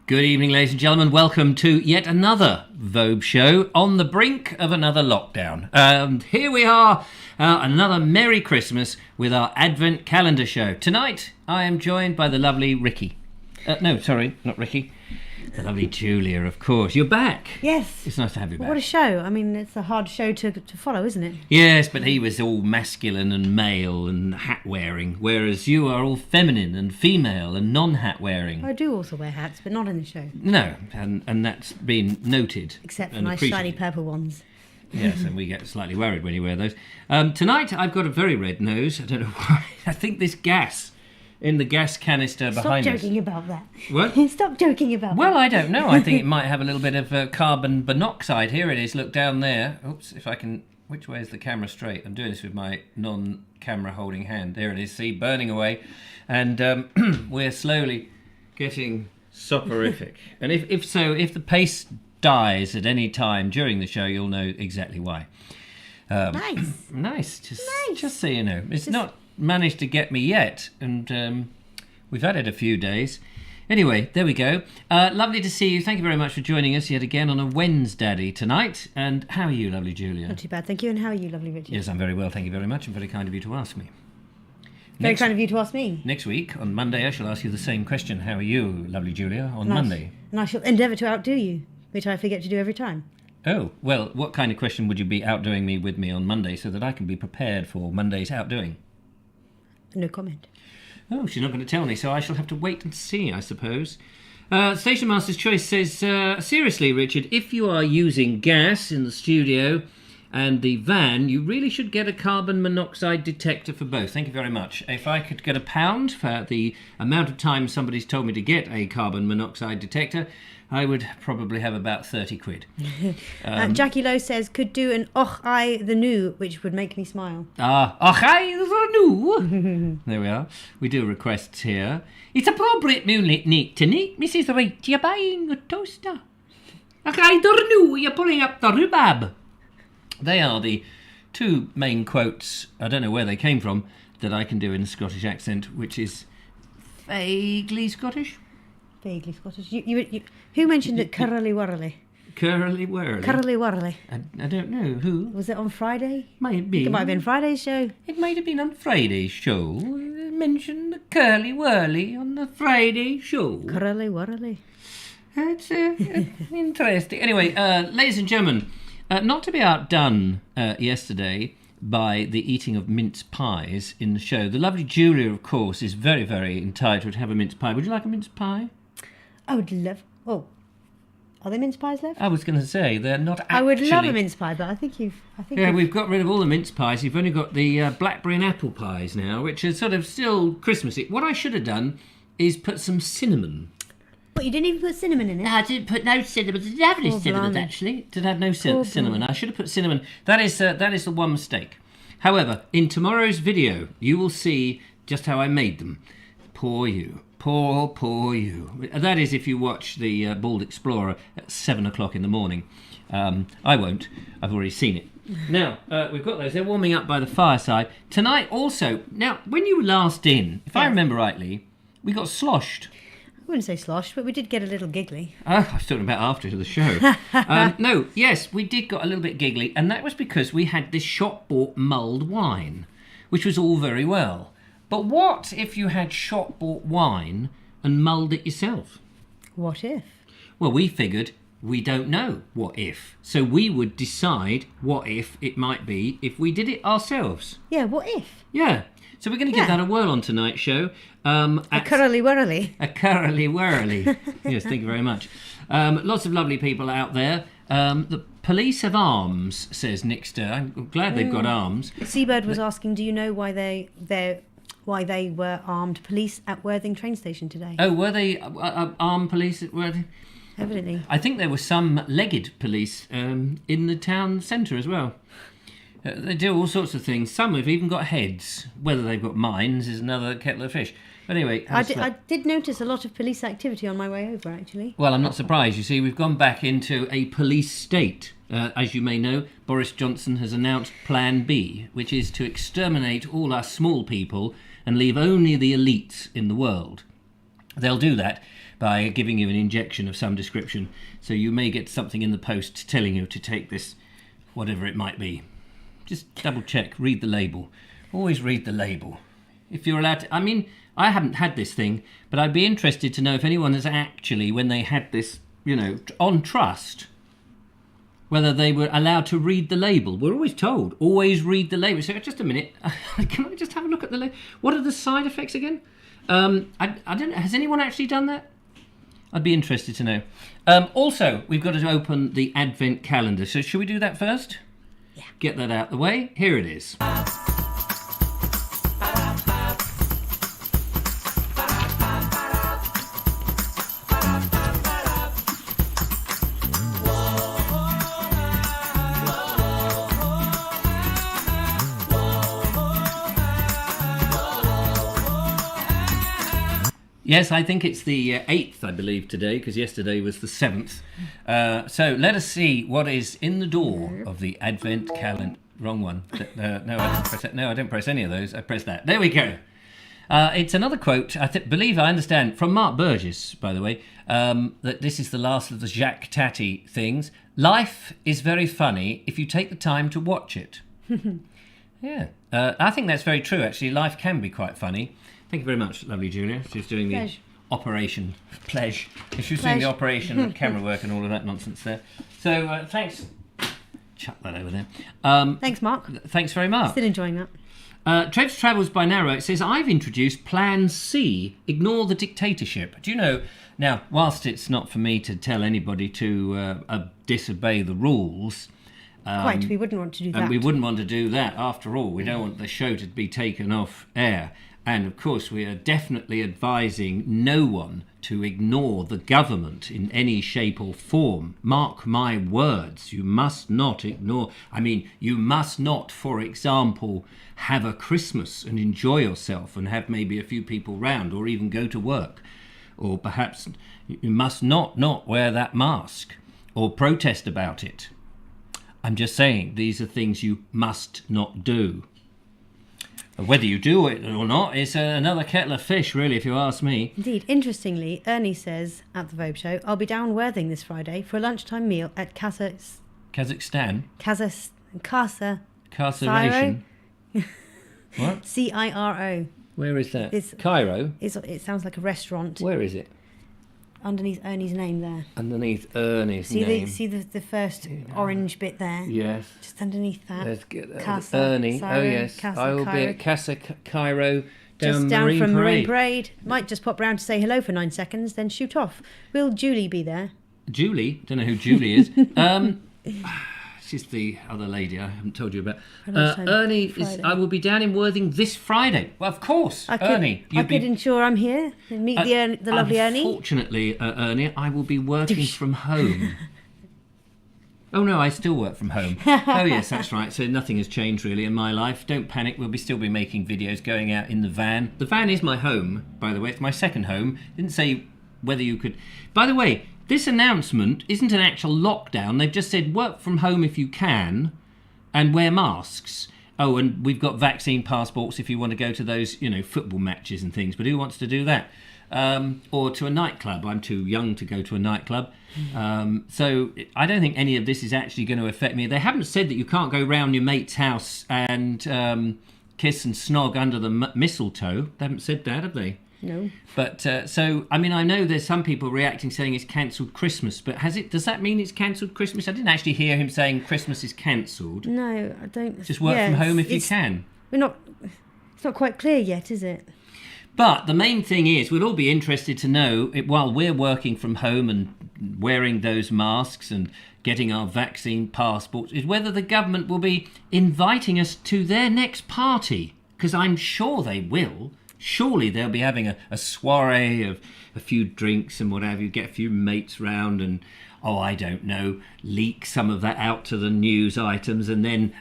Good evening, ladies and gentlemen. Welcome to yet another Vobes Show on the brink of another lockdown. Here we are, another Merry Christmas with our Advent Calendar show. Tonight, I am joined by the lovely Ricky. No, sorry, not Ricky. The lovely Julia, of course. You're back. Yes. It's nice to have you back. What a show. I mean, it's a hard show to follow, isn't it? Yes, but he was all masculine and male and hat-wearing, whereas you are all feminine and female and non-hat-wearing. I do also wear hats, but not in the show. No, and that's been noted. Except for nice shiny purple ones. Yes, and we get slightly worried when you wear those. Tonight, I've got a very red nose. I don't know why. I think this gas in the gas canister behind us. Stop joking about that. What? Stop joking about that. Well, I don't know. I think it might have a little bit of carbon monoxide. Here it is. Look down there. Oops, if I can... Which way is the camera straight? I'm doing this with my non-camera holding hand. There it is. See, burning away. And we're slowly getting soporific. And if the pace dies at any time during the show, you'll know exactly why. Nice. Just so you know. It's not managed to get me yet, and we've had it a few days. Anyway, there we go. Lovely to see you. Thank you very much for joining us yet again on a Wednesday tonight. And how are you, lovely Julia? Not too bad, thank you. And how are you, lovely Richard? Yes, I'm very well, thank you very much, and very kind of you to ask me. Very kind of you to ask me. Next week, on Monday, I shall ask you the same question. How are you, lovely Julia, on Monday? And I shall endeavour to outdo you, which I forget to do every time. Oh, well, what kind of question would you be outdoing me with me on Monday so that I can be prepared for Monday's outdoing? No comment. Oh, she's not going to tell me, so I shall have to wait and see, I suppose. Station Master's Choice says, seriously, Richard, if you are using gas in the studio and the van, you really should get a carbon monoxide detector for both. Thank you very much. If I could get £1 for the amount of time somebody's told me to get a carbon monoxide detector, I would probably have about 30 quid. Jackie Lowe says, could do an Och I the New, which would make me smile. Och I the New. There we are. We do requests here. It's appropriate moonlit night tonight, Mrs. Wright. You're buying a toaster. Och I the New, you're pulling up the rhubarb. They are the two main quotes, I don't know where they came from, that I can do in a Scottish accent, which is vaguely Scottish. Vaguely Scottish. Who mentioned it? Curly Wurly. Curly Wurly? Curly Wurly. I don't know. Who? Was it on Friday? Might be. It might have been Friday's show. It might have been on Friday's show. Mentioned the Curly Wurly on the Friday show. Curly Wurly. That's interesting. Anyway, ladies and gentlemen, not to be outdone yesterday by the eating of mince pies in the show. The lovely Julia, of course, is very, very entitled to have a mince pie. Would you like a mince pie? I would love... Oh, are there mince pies left? I was going to say, they're not actually... I would love a mince pie, but I think we've got rid of all the mince pies. You've only got the blackberry and apple pies now, which are sort of still Christmassy. What I should have done is put some cinnamon. But you didn't even put cinnamon in it? No, I didn't put no cinnamon. I didn't have any cinnamon, actually. Did have no cinnamon. I should have put cinnamon. That is the one mistake. However, in tomorrow's video, you will see just how I made them. Poor you. Poor you. That is if you watch the Bald Explorer at 7 o'clock in the morning. I won't. I've already seen it. Now, we've got those. They're warming up by the fireside. Tonight also, now, when you were last in, if I remember rightly, we got sloshed. wouldn't say sloshed, but we did get a little giggly. Oh, I was talking about after the show. No, yes, we did got a little bit giggly, and that was because we had this shop-bought mulled wine, which was all very well. But what if you had shop-bought wine and mulled it yourself? What if? Well, we figured we don't know what if. So we would decide what if it might be if we did it ourselves. Yeah, what if? Yeah. So we're going to give that a whirl on tonight's show. A curly-whirly. A curly-whirly. Yes, thank you very much. Lots of lovely people out there. The police have arms, says Nickster. I'm glad they've got arms. Seabird was asking, do you know why they were armed police at Worthing train station today? Oh, were they armed police at Worthing? Evidently. I think there were some legged police in the town centre as well. They do all sorts of things. Some have even got heads. Whether they've got minds is another kettle of fish. But anyway, I did notice a lot of police activity on my way over, actually. Well, I'm not surprised. You see, we've gone back into a police state. As you may know, Boris Johnson has announced Plan B, which is to exterminate all us small people and leave only the elites in the world. They'll do that by giving you an injection of some description. So you may get something in the post telling you to take this, whatever it might be. Just double check, read the label. Always read the label. If you're allowed to, I mean, I haven't had this thing, but I'd be interested to know if anyone has actually, when they had this, you know, on trust, whether they were allowed to read the label. We're always told, always read the label. So just a minute, can I just have a look at the label? What are the side effects again? I don't know, has anyone actually done that? I'd be interested to know. Also, we've got to open the Advent calendar. So should we do that first? Yeah. Get that out the way. Here it is. Yes, I think it's the 8th, I believe, today, because yesterday was the 7th. So let us see what is in the door of the Advent calendar. Wrong one. No, I didn't press it. No, I didn't press any of those. I pressed that. There we go. It's another quote, I believe I understand, from Mark Burgess, by the way, that this is the last of the Jacques Tati things. Life is very funny if you take the time to watch it. Yeah. I think that's very true, actually. Life can be quite funny. Thank you very much, lovely Julia. She's doing the operation. Pleasure. She was doing the operation, camera work and all of that nonsense there. So, thanks. Chuck that over there. Thanks, Mark. Thanks very much. Still enjoying that. Trev's Travels by Narrow, it says, I've introduced Plan C, ignore the dictatorship. Do you know, now, whilst it's not for me to tell anybody to disobey the rules... Quite, we wouldn't want to do that. And we wouldn't want to do that, after all. We don't want the show to be taken off air. And, of course, we are definitely advising no one to ignore the government in any shape or form. Mark my words, you must not ignore... I mean, you must not, for example, have a Christmas and enjoy yourself and have maybe a few people round or even go to work. Or perhaps you must not wear that mask or protest about it. I'm just saying, these are things you must not do. Whether you do it or not, it's another kettle of fish, really, if you ask me. Indeed. Interestingly, Ernie says at the Vobes Show, I'll be down Worthing this Friday for a lunchtime meal at Kazakhstan? Ciro? What? Ciro. Where is that? Cairo? It sounds like a restaurant. Where is it? Underneath Ernie's name there. Underneath Ernie's name. See the first orange bit there? Yes. Just underneath that. Let's get Casa, Ernie. Ciro, Oh, yes. Casa, I will Cairo. be at Casa Cairo Just down down Marine from Marine Parade. Parade. Might just pop round to say hello for 9 seconds, then shoot off. Will Julie be there? Julie? Don't know who Julie is. She's the other lady I haven't told you about. Ernie is. I will be down in Worthing this Friday. Well, of course, Ernie. I could ensure I'm here and meet the lovely Ernie. Unfortunately, Ernie, I will be working from home. Oh no, I still work from home. Oh yes, that's right. So nothing has changed really in my life. Don't panic. We'll still be making videos, going out in the van. The van is my home, by the way. It's my second home. Didn't say whether you could. By the way, this announcement isn't an actual lockdown. They've just said work from home if you can and wear masks. Oh, and we've got vaccine passports if you want to go to those, football matches and things. But who wants to do that? Or to a nightclub. I'm too young to go to a nightclub. So I don't think any of this is actually going to affect me. They haven't said that you can't go round your mate's house and kiss and snog under the mistletoe. They haven't said that, have they? No. But I know there's some people reacting saying it's cancelled Christmas, but does that mean it's cancelled Christmas? I didn't actually hear him saying Christmas is cancelled. No, I don't. Just work from home if you can. It's not quite clear yet, is it? But the main thing is, we'll all be interested to know, while we're working from home and wearing those masks and getting our vaccine passports, is whether the government will be inviting us to their next party. Because I'm sure they will. Surely they'll be having a soiree of a few drinks and what have you, get a few mates round and, I don't know, leak some of that out to the news items and then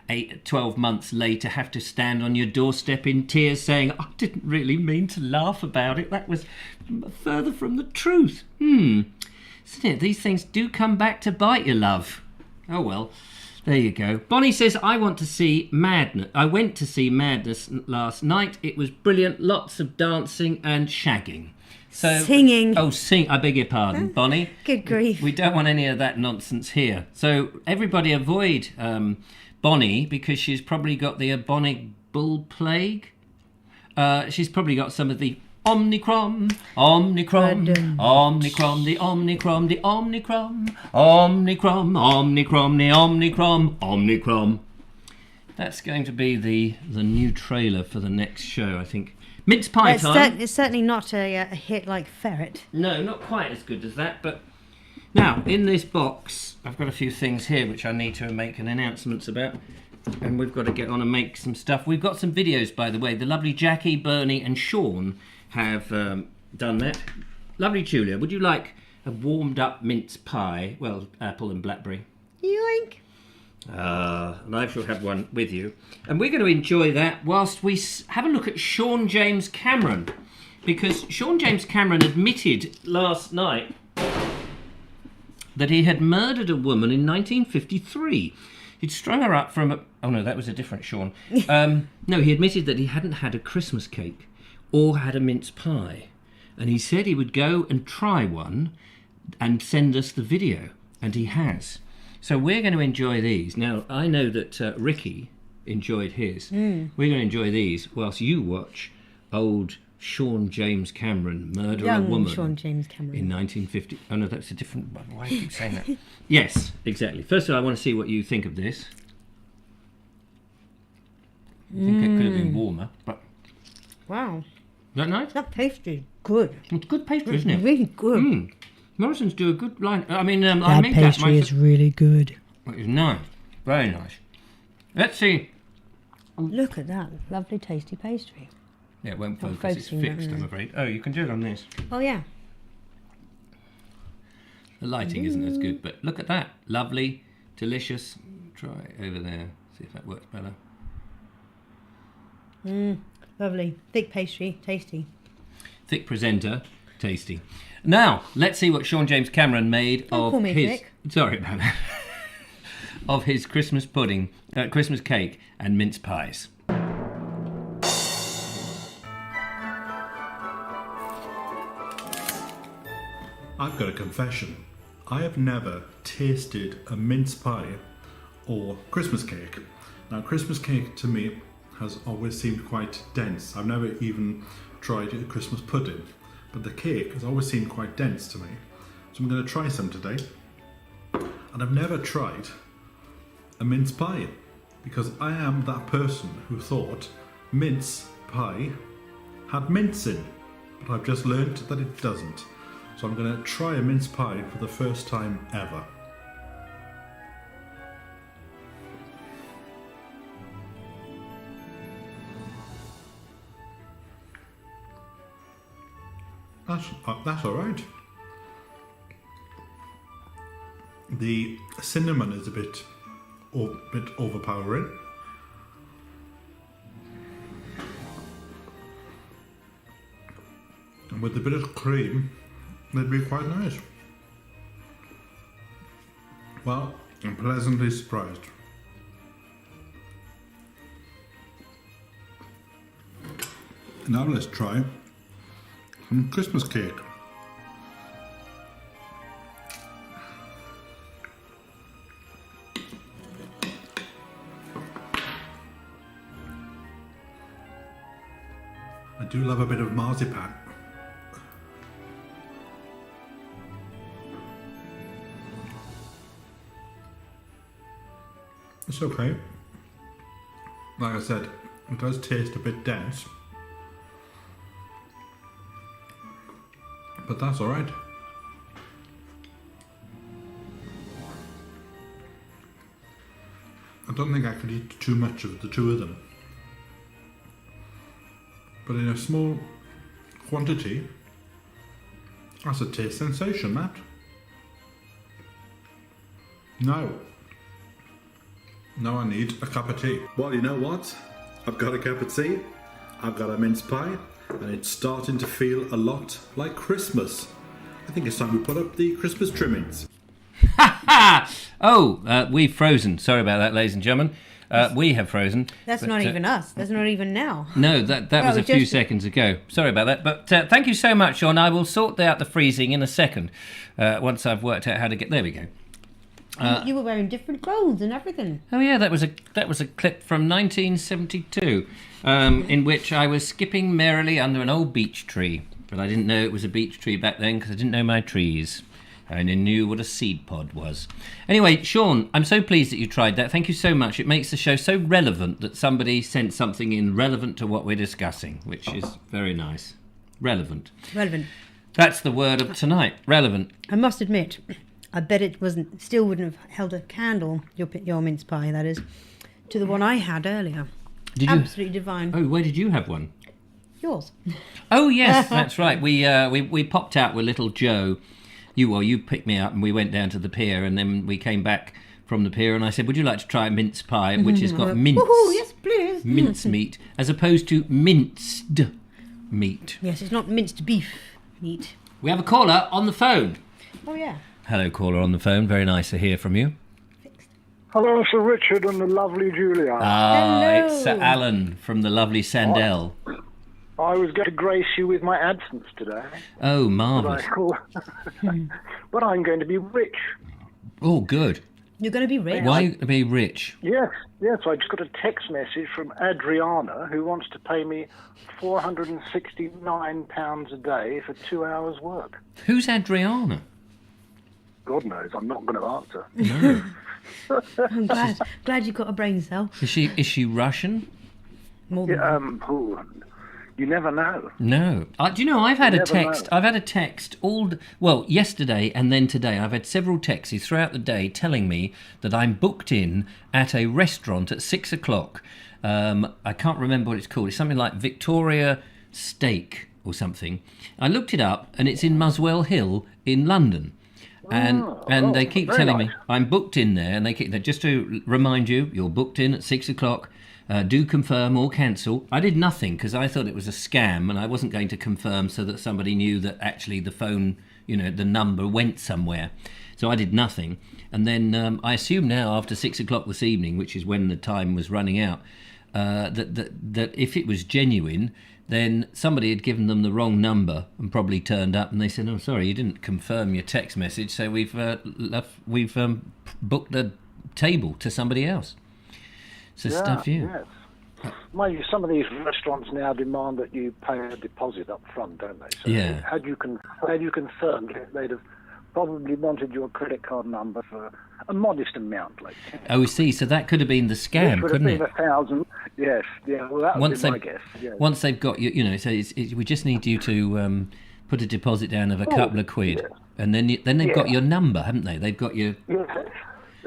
12 months later have to stand on your doorstep in tears saying, I didn't really mean to laugh about it. That was further from the truth. Isn't it? These things do come back to bite you, love. Oh, well. There you go. Bonnie says, I went to see Madness last night. It was brilliant. Lots of dancing and shagging. Singing. Oh, I beg your pardon, Bonnie. Good grief. We don't want any of that nonsense here. So everybody avoid Bonnie because she's probably got the bubonic bull plague. She's probably got some of the Omicron, the Omicron, the Omicron, the Omicron, the Omicron. That's going to be the new trailer for the next show, I think. Mince pie time. It's certainly not a hit like Ferret. No, not quite as good as that. But now, in this box, I've got a few things here which I need to make an announcements about. And we've got to get on and make some stuff. We've got some videos, by the way. The lovely Jackie, Bernie and Sean have done that. Lovely Julia, would you like a warmed up mince pie? Well, apple and blackberry. Yoink. And I shall have one with you. And we're going to enjoy that whilst we have a look at Sean James Cameron. Because Sean James Cameron admitted last night that he had murdered a woman in 1953. He'd strung her up from oh no, that was a different Sean. No, he admitted that he hadn't had a Christmas cake or had a mince pie. And he said he would go and try one and send us the video. And he has. So we're going to enjoy these. Now, I know that Ricky enjoyed his. We're going to enjoy these whilst you watch old Sean James Cameron murder a woman. Sean James Cameron. In 1950. Oh, no, that's a different... Why do you keep saying that? Yes, exactly. First of all, I want to see what you think of this. I think it could have been warmer, but... Wow. Is that nice? That pastry is good. It's good pastry, isn't it? Really good. Morrison's do a good line. I mean, I that made pastry is really good. It is nice. Very nice. Let's see. Look at that. Lovely, tasty pastry. Yeah, it won't focus. It's fixed, I'm afraid. Oh, you can do it on this. Oh, yeah. The lighting isn't as good, but look at that. Lovely, delicious. Try it over there. See if that works better. Lovely. Thick pastry. Tasty. Thick presenter. Tasty. Now, let's see what Sean James Cameron made of his... Thick. Sorry about that. Of his Christmas pudding, Christmas cake and mince pies. I've got a confession. I have never tasted a mince pie or Christmas cake. Now, Christmas cake to me has always seemed quite dense. I've never even tried a Christmas pudding, but the cake has always seemed quite dense to me. So I'm going to try some today. And I've never tried a mince pie because I am that person who thought mince pie had mince in, but I've just learnt that it doesn't. So I'm going to try a mince pie for the first time ever. That's all right. The cinnamon is a bit overpowering. And with a bit of cream, it'd be quite nice. Well, I'm pleasantly surprised. Now let's try some Christmas cake. I do love a bit of marzipan. It's okay. Like I said, it does taste a bit dense. But that's alright. I don't think I could eat too much of the two of them. But in a small quantity, that's a taste sensation, that. Now I need a cup of tea. Well, you know what? I've got a cup of tea, I've got a mince pie, and it's starting to feel a lot like Christmas. I think it's time we put up the Christmas trimmings. Oh, we've frozen. Sorry about that, ladies and gentlemen. We have frozen. That's not even us. That's not even now. No, that was a few seconds ago. Sorry about that. But thank you so much, Sean. I will sort out the freezing in a second once I've worked out how to get... There we go. You were wearing different clothes and everything. Oh yeah, that was a clip from 1972 in which I was skipping merrily under an old beech tree. But I didn't know it was a beech tree back then because I didn't know my trees. I only knew what a seed pod was. Anyway, Sean, I'm so pleased that you tried that. Thank you so much. It makes the show so relevant that somebody sent something in relevant to what we're discussing, which is very nice. Relevant. Relevant. That's the word of tonight. Relevant. I must admit, I bet it still wouldn't have held a candle, your mince pie, that is, to the one I had earlier. Did you? Absolutely divine. Oh, where did you have one? Yours. Oh yes, that's right. We popped out with little Joe. You picked me up and we went down to the pier, and then we came back from the pier and I said, would you like to try a mince pie, which has got mince, yes please, mince meat, as opposed to minced meat. Yes, it's not minced beef meat. We have a caller on the phone. Oh yeah. Hello, caller on the phone. Very nice to hear from you. Hello, Sir Richard and the lovely Julia. Hello. It's Sir Alan from the lovely Sandell. I was going to grace you with my absence today. Oh, marvellous. But I'm going to be rich. Oh, good. You're going to be rich? Why are you going to be rich? Yes. I just got a text message from Adriana, who wants to pay me £469 a day for 2 hours work. Who's Adriana? God knows, I'm not going to answer. No. I'm glad you got a brain cell. Is she Russian? More than You never know. No. Do you know, I've had a text. know. I've had a text yesterday and then today. I've had several texts throughout the day telling me that I'm booked in at a restaurant at 6 o'clock. I can't remember what it's called. It's something like Victoria Steak or something. I looked it up and it's in Muswell Hill in London. And they keep telling me I'm booked in there, and just to remind you, you're booked in at 6 o'clock. Do confirm or cancel. I did nothing because I thought it was a scam, and I wasn't going to confirm so that somebody knew that actually the phone, the number went somewhere. So I did nothing, and then I assume now after 6 o'clock this evening, which is when the time was running out, that if it was genuine, then somebody had given them the wrong number and probably turned up and they said, "Oh, sorry, you didn't confirm your text message, so we've booked a table to somebody else." So stuff you. Yes. Maybe some of these restaurants now demand that you pay a deposit up front, don't they? So yeah. Had you confirmed, they'd have probably wanted your credit card number for a modest amount, like. Oh, see, so that could have been the scam, couldn't it? Would have been 1,000. Yes, yeah. Well, that would be my guess. Yes. Once they've got you, so we just need you to put a deposit down of a couple of quid, yes. and then they've got your number, haven't they? They've got your. Yes.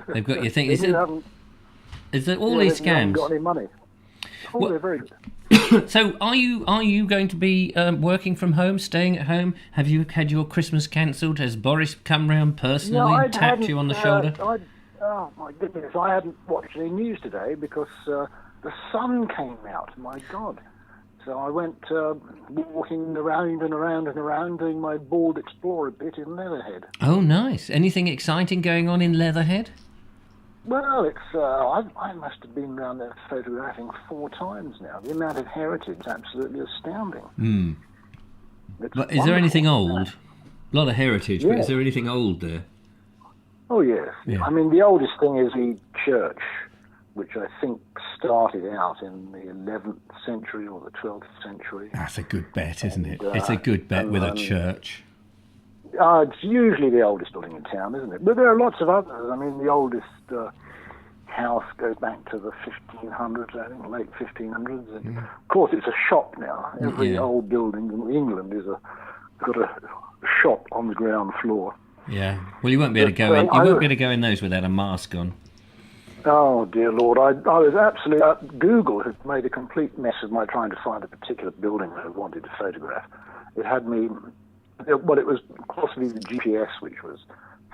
They've got your thing. Is there all these They haven't scams? got any money. Oh, Well- they're very good. So are you going to be working from home, staying at home? Have you had your Christmas cancelled? Has Boris come round personally and tapped you on the shoulder? Oh my goodness! I hadn't watched any news today because the sun came out. My God! So I went walking around and around and around, doing my bald explorer bit in Leatherhead. Oh, nice. Anything exciting going on in Leatherhead? Well, it's I must have been round there photographing 4 times now. The amount of heritage is absolutely astounding. It's But is there anything wonderful. old? A lot of heritage, but Yeah. is there anything old there? Oh, yes. Yeah. I mean, the oldest thing is the church, which I think started out in the 11th century or the 12th century. That's a good bet, isn't it? It's a good bet with a church. It's usually the oldest building in town, isn't it? But there are lots of others. I mean, the oldest house goes back to the 1500s, I think, late 1500s. And of course, it's a shop now. Every old building in England is got a shop on the ground floor. Yeah. Well, you won't be able to go in. You won't be able to go in those without a mask on. Oh, dear Lord. I was absolutely... Google had made a complete mess of my trying to find a particular building that I wanted to photograph. It had me... Well, it was possibly the GPS which was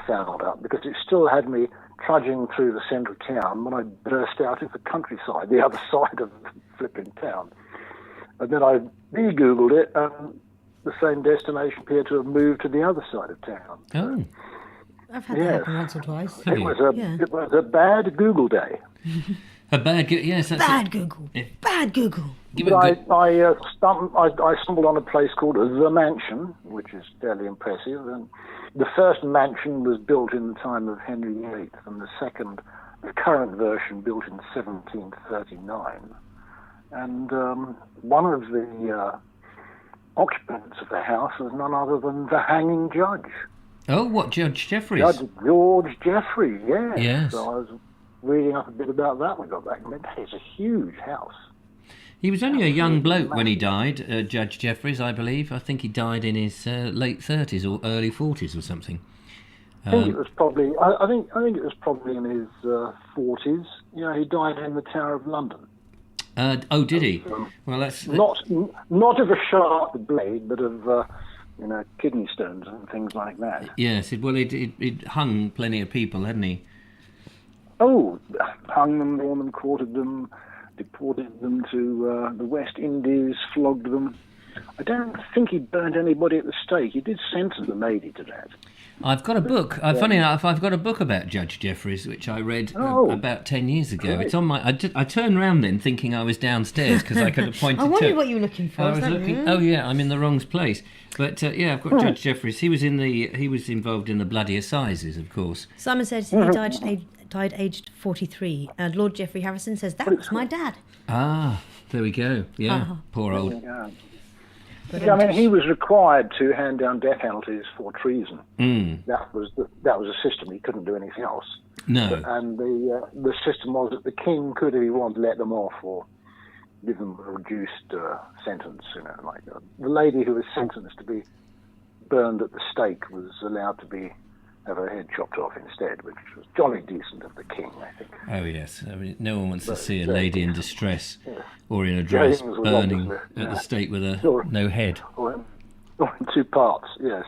fouled up, because it still had me trudging through the centre of town when I burst out into the countryside, the other side of the flipping town. And then I re-Googled it, and the same destination appeared to have moved to the other side of town. Oh. I've had that happen once or twice. Have you? It was a bad Google day. A bad... Yes, that's Bad Google. Bad Google. Give it But a good... I stumbled on a place called The Mansion, which is fairly impressive. And the first mansion was built in the time of Henry VIII, and the current version, built in 1739. And one of the occupants of the house was none other than the hanging judge. Oh, what, Judge Jeffries? Judge George Jeffrey, yes. Yes. So I was reading up a bit about that when I got back. It's a huge house. He was only a young bloke when he died, Judge Jeffries, I believe. I think he died in his late 30s or early 40s or something. I think it was probably. I think it was probably in his 40s. You know, he died in the Tower of London. Oh, did he? Well, that's... Not of a sharp blade, but of kidney stones and things like that. Yes, it hung plenty of people, hadn't he? Oh, hung them, drawn them, quartered them, deported them to the West Indies, flogged them. I don't think he burned anybody at the stake. He did sentence the lady to that. I've got a book. Funny enough, I've got a book about Judge Jeffries, which I read about 10 years ago. Great. It's on my... I turned round then thinking I was downstairs because I could have pointed I to... wondered what you were looking for. I was looking... Oh, yeah, I'm in the wrong place. But, I've got Judge Jeffries. He was involved in the bloody assizes, of course. Simon said he died aged 43. And Lord Geoffrey Harrison says, that was my dad. Ah, there we go. Yeah, poor old... Yeah, I mean, he was required to hand down death penalties for treason. That was a system. He couldn't do anything else. No. And the system was that the king could, if he wanted, let them off or give them a reduced sentence. You know, like the lady who was sentenced to be burned at the stake was allowed to have her head chopped off instead, which was jolly decent of the king, I think. Oh, yes. I mean, no one wants to see a lady in distress or in a dress James was burning obviously, at the stake with Sure. no head. Or in 2 parts, yes.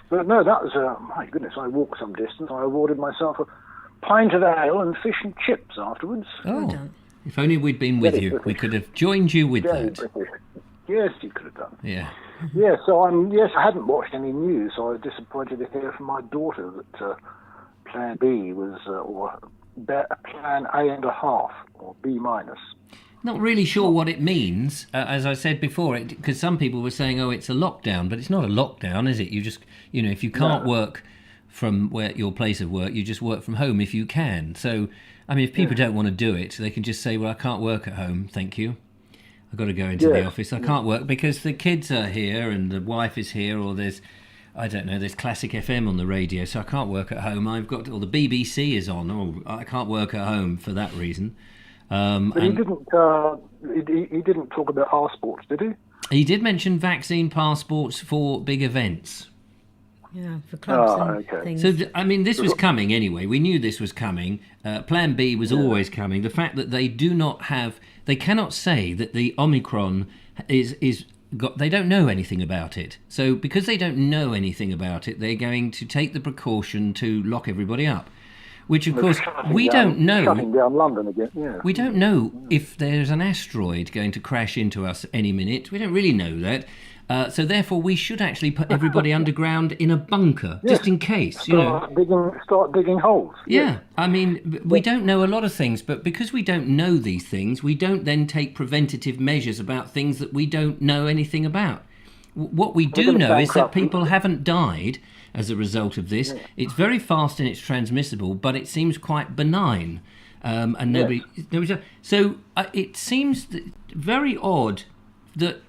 But no, that was, my goodness, I walked some distance. I awarded myself a pint of ale and fish and chips afterwards. Oh, done. if only we'd been with Very you. British. We could have joined you with Very that. British. Yes, you could have done. Yeah. Yeah, so I hadn't watched any news, so I was disappointed to hear from my daughter that Plan B was, Plan A and a half, or B minus. Not really sure what it means, as I said before, because some people were saying, oh, it's a lockdown, but it's not a lockdown, is it? You just, if you can't work from your place of work, you just work from home if you can. So, I mean, if people don't want to do it, they can just say, well, I can't work at home, thank you. I've got to go into the office. I can't work because the kids are here and the wife is here, or there's Classic FM on the radio, so I can't work at home. Or the BBC is on. Oh, I can't work at home for that reason. But he didn't talk about passports, did he? He did mention vaccine passports for big events. Yeah, for clubs and okay. things. So, this was coming anyway. We knew this was coming. Plan B was always coming. The fact that they cannot say that the Omicron they don't know anything about it. So, because they don't know anything about it, they're going to take the precaution to lock everybody up. Which, of course, we don't know. Shutting down London again, yeah. We don't know if there's an asteroid going to crash into us any minute. We don't really know that. So therefore, we should actually put everybody underground in a bunker, just in case. Start digging holes. Yeah, I mean, we don't know a lot of things, but because we don't know these things, we don't then take preventative measures about things that we don't know anything about. What we do know is that people haven't died as a result of this. It's very fast and it's transmissible, but it seems quite benign. And nobody. So it seems very odd that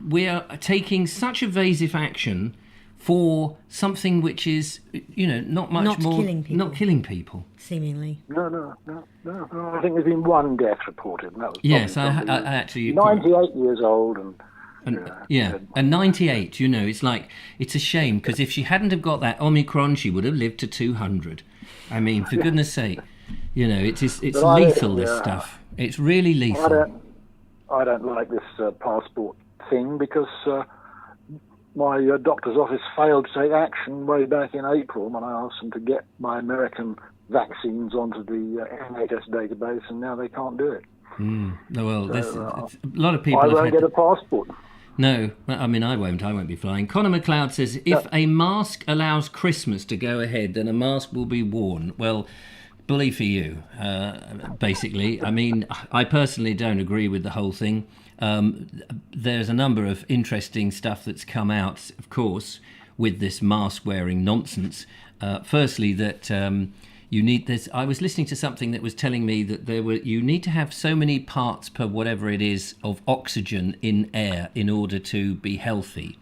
we are taking such evasive action for something which is, not much more... Not killing people. Seemingly. No. I think there's been one death reported. And that was yes, I actually... 98 years old and... And 98, it's a shame, because if she hadn't have got that Omicron, she would have lived to 200. I mean, for goodness sake, it's lethal, this stuff. It's really lethal. I don't like this passport thing, because my doctor's office failed to take action way back in April when I asked them to get my American vaccines onto the NHS database, and now they can't do it. Well, a lot of people I won't get a passport. No, I mean, I won't be flying. Connor McLeod says, if a mask allows Christmas to go ahead, then a mask will be worn. Well, bully for you, basically. I mean, I personally don't agree with the whole thing. There's a number of interesting stuff that's come out, of course, with this mask-wearing nonsense. Firstly, that you need this. I was listening to something that was telling me that you need to have so many parts per whatever it is of oxygen in air in order to be healthy.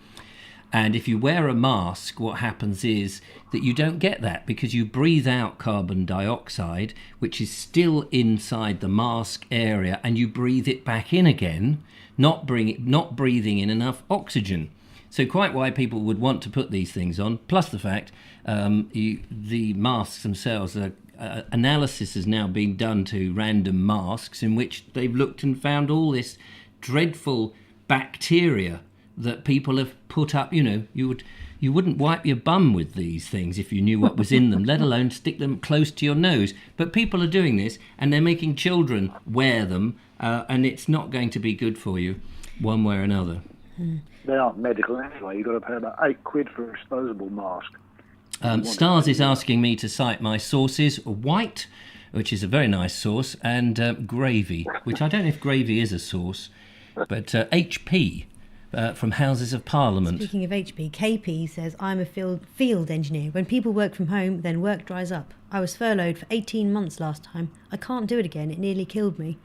And if you wear a mask, what happens is that you don't get that, because you breathe out carbon dioxide, which is still inside the mask area, and you breathe it back in again, not breathing in enough oxygen. So quite why people would want to put these things on, plus the fact the masks themselves, analysis has now been done to random masks in which they've looked and found all this dreadful bacteria that people have put up. You wouldn't wipe your bum with these things if you knew what was in them, let alone stick them close to your nose. But people are doing this, and they're making children wear them, and it's not going to be good for you one way or another. They aren't medical anyway. You've got to pay about £8 for a disposable mask. Stars is asking me to cite my sources: White, which is a very nice source, and Gravy, which I don't know if Gravy is a source, but HP from Houses of Parliament. Speaking of HP, KP says, I'm a field engineer. When people work from home, then work dries up. I was furloughed for 18 months last time. I can't do it again. It nearly killed me.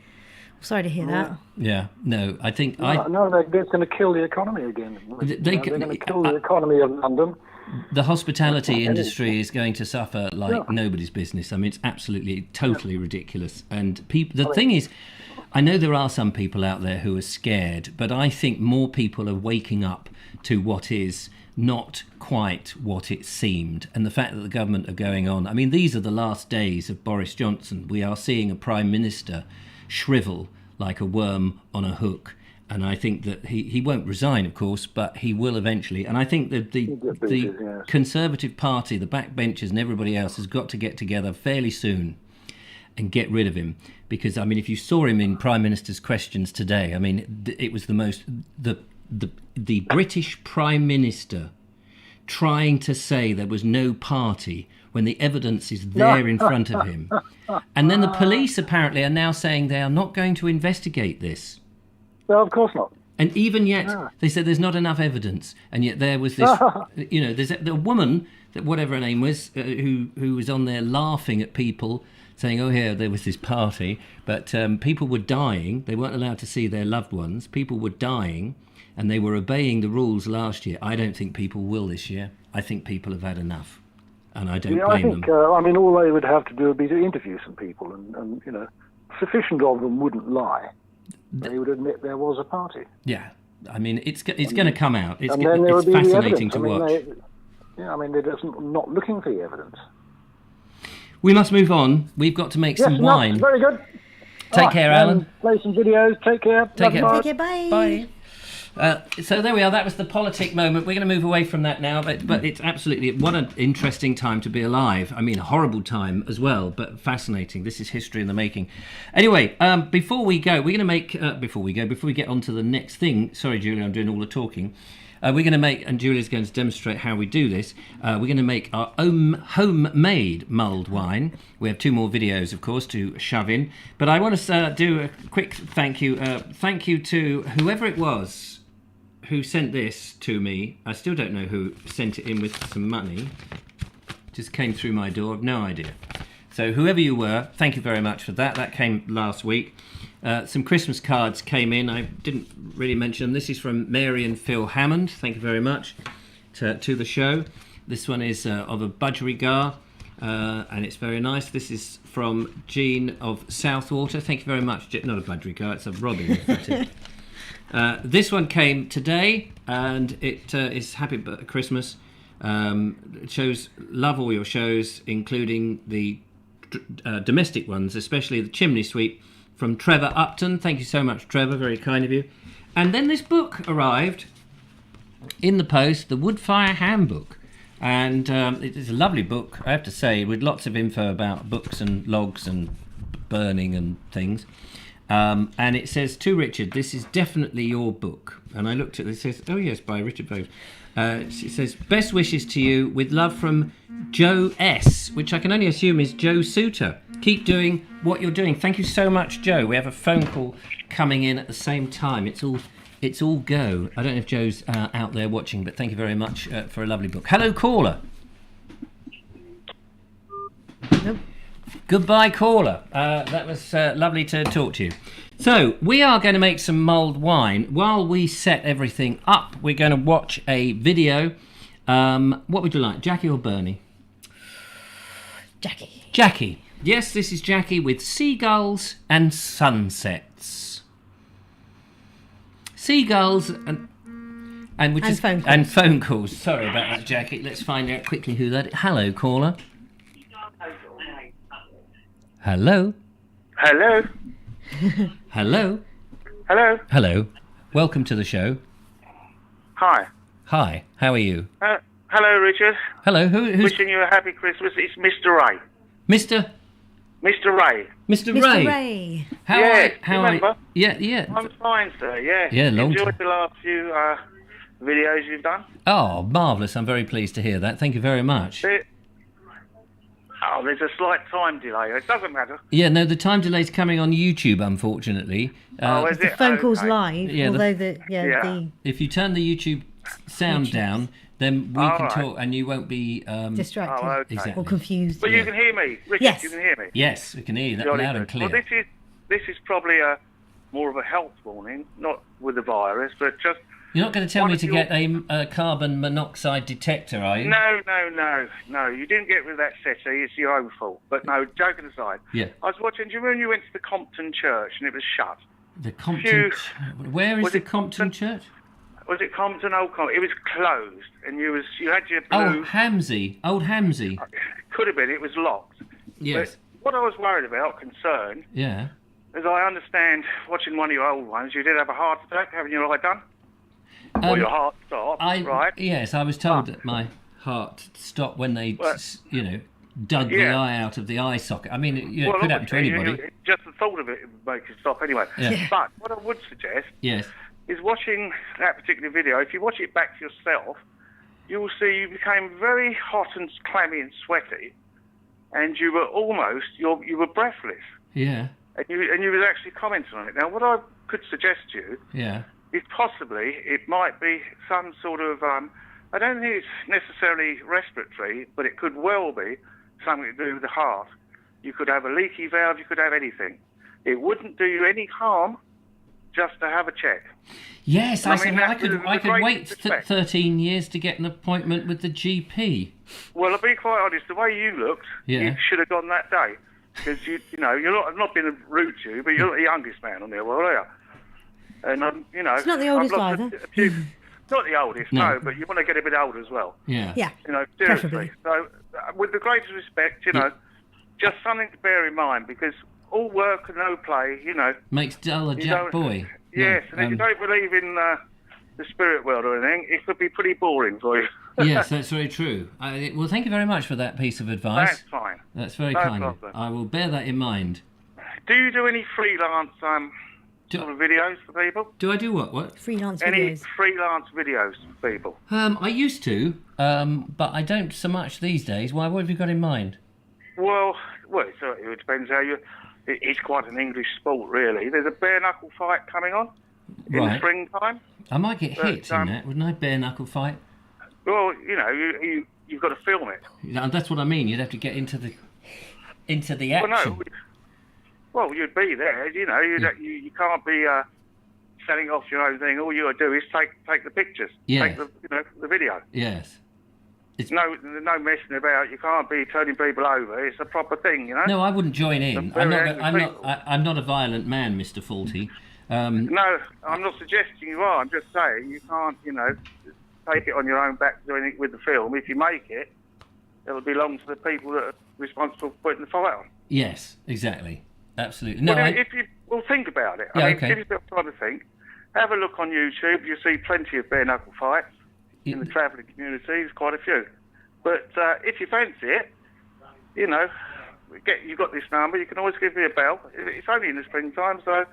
Sorry to hear that. Yeah, no, I think... No, they're going to kill the economy again. They're going to kill the economy of London. The hospitality industry is going to suffer like nobody's business. I mean, it's absolutely, totally ridiculous. And the thing is, I know there are some people out there who are scared, but I think more people are waking up to what is not quite what it seemed. And the fact that the government are going on... I mean, these are the last days of Boris Johnson. We are seeing a Prime Minister shrivel like a worm on a hook, and I think that he won't resign, of course, but he will eventually. And I think that the Conservative Party, the backbenchers and everybody else has got to get together fairly soon and get rid of him, because I mean, if you saw him in Prime Minister's questions today, I mean, it was the British Prime Minister trying to say there was no party when the evidence is there in front of him. And then the police apparently are now saying they are not going to investigate this. No, of course not. And even yet, they said there's not enough evidence. And yet there was this, there's a woman, that whatever her name was, who was on there laughing at people, saying, oh, here, there was this party. But people were dying. They weren't allowed to see their loved ones. People were dying, and they were obeying the rules last year. I don't think people will this year. I think people have had enough. And I don't blame them. I mean, all they would have to do would be to interview some people, and sufficient of them wouldn't lie. They would admit there was a party. Yeah, I mean, it's going to come out. It's it's fascinating to watch. They're just not looking for the evidence. We must move on. We've got to make some wine. Very good. Take care, Alan. Play some videos. Take care. Take care. Take care. Bye. Bye. So there we are. That was the politic moment. We're going to move away from that now, but it's absolutely, what an interesting time to be alive. I mean, a horrible time as well, but fascinating. This is history in the making. Anyway, before we go, we're going to make before we get on to the next thing. Sorry, Julie, I'm doing all the talking. we're going to make, and Julia's going to demonstrate how we do this. We're going to make our own homemade mulled wine. We have 2 more videos, of course, to shove in. But I want to do a quick thank you. Thank you to whoever it was who sent this to me. I still don't know who sent it in with some money. Just came through my door. I've no idea. So whoever you were, thank you very much for that. That came last week. Some Christmas cards came in. I didn't really mention them. This is from Mary and Phil Hammond. Thank you very much to the show. This one is of a budgerigar, and it's very nice. This is from Jean of Southwater. Thank you very much. Not a budgerigar, it's a robin. This one came today, and it is Happy Christmas. It shows, love all your shows, including the domestic ones, especially the chimney sweep, from Trevor Upton. Thank you so much, Trevor, very kind of you. And then this book arrived in the post, the Woodfire Handbook. And it is a lovely book, I have to say, with lots of info about books and logs and burning and things. And it says, to Richard, this is definitely your book. And I looked at it, it says, oh yes, by Richard Vobes. It says, best wishes to you, with love from Joe S., which I can only assume is Joe Suter. Keep doing what you're doing. Thank you so much, Joe. We have a phone call coming in at the same time. It's all go. I don't know if Joe's out there watching, but thank you very much for a lovely book. Hello, caller. Nope. Goodbye, caller. That was lovely to talk to you. So, we are going to make some mulled wine. While we set everything up, we're going to watch a video. What would you like, Jackie or Bernie? Jackie. Jackie. Yes, this is Jackie with Seagulls and Sunsets. Seagulls and phone calls. And phone calls. Sorry about that, Jackie. Let's find out quickly who that is. Hello, caller. Hello. Hello. Hello. Hello. Hello. Welcome to the show. Hi. Hi. How are you? Hello, Richard. Hello. Who's wishing you a happy Christmas? It's Mr. Ray. Mr. Ray. Mr. Mr. Ray. Ray. How remember? Yeah. I'm fine, sir. Yeah. Yeah, long Enjoyed time. the last few videos you've done. Oh, marvellous. I'm very pleased to hear that. Thank you very much. There's a slight time delay. It doesn't matter. Yeah, no, the time delay's coming on YouTube, unfortunately. Is The it? phone call's Okay. live, Yeah, although the If you turn the YouTube sound down, then we can talk and you won't be... distracted Oh, okay. Exactly. or confused. But you can hear me, Richard. Yes. You can hear me. Yes, we can hear you that Jolly loud and good. clear. Well, this is probably more of a health warning, not with the virus, but just... You're not going to tell One me of to your- get a carbon monoxide detector, are you? No. You didn't get rid of that settee. It's your own fault. But no, joking aside. Yeah. I was watching. Do you remember when you went to the Compton Church and it was shut? The Compton... Where is Was the it Compton Church? Was it Compton? Old Compton? It was closed, and you had your Oh, blue. Hamsey. Old Hamsey. Could have been. It was locked. Yes. But what I was worried about, concerned, Yeah. as I understand, watching one of your old ones, you did have a heart attack, haven't you? Right done. Or your heart stopped, right? Yes, I was told that my heart stopped when they, dug the eye out of the eye socket. I mean, it could happen to obviously, anybody. Just the thought of it would make it stop anyway. Yeah. But what I would suggest Yes. is watching that particular video. If you watch it back to yourself, you will see you became very hot and clammy and sweaty, and you were almost you were breathless, Yeah. and you was actually commenting on it. Now, what I could suggest to you Yeah. is possibly it might be some sort of I don't think it's necessarily respiratory, but it could well be something to do with the heart. You could have a leaky valve. You could have anything. It wouldn't do you any harm just to have a check. Yes, I I said mean, I that's could the I could great wait respect. 13 years to get an appointment with the GP. Well, to be quite honest, the way you looked, Yeah. you should have gone that day. Because, you're not being rude to you, but you're not the youngest man on the world, are you? And, It's not the oldest I've lost either. not the oldest, No. no, but you want to get a bit older as well. Yeah. Yeah. Seriously. Preferably. So, with the greatest respect, Yeah. just something to bear in mind, because all work and no play, Makes dull a You Jack don't- boy. yes, No, and if you don't believe in the spirit world or anything, it could be pretty boring for you. yes, that's very true. Well, thank you very much for that piece of advice. That's fine. That's very No kind. problem. I will bear that in mind. Do you do any freelance sort of videos for people? Do I do what? What? Freelance Any videos. freelance videos for people? I used to, but I don't so much these days. Why? What have you got in mind? Well, it depends how you. It's quite an English sport, really. There's a bare knuckle fight coming on in the springtime. I might get hit in that, wouldn't I? Bare knuckle fight. Well, you've got to film it. That's what I mean. You'd have to get into the action. Well, no. Well, you'd be there. You can't be setting off your own thing. All you got to do is take the pictures. Yeah. Take the video. Yes. There's no messing about. You can't be turning people over. It's a proper thing, No, I wouldn't join in. I'm not a violent man, Mr. Faulty. No, I'm not suggesting you are. I'm just saying you can't, take it on your own back doing it with the film. If you make it, it'll belong to the people that are responsible for putting the fight on. Yes, exactly. Absolutely. No, think about it. Yeah, I mean, okay. give yourself time to think. Have a look on YouTube. You'll see plenty of bare knuckle fights in the travelling community. There's quite a few. But if you fancy it, you've got this number. You can always give me a bell. It's only in the springtime, so.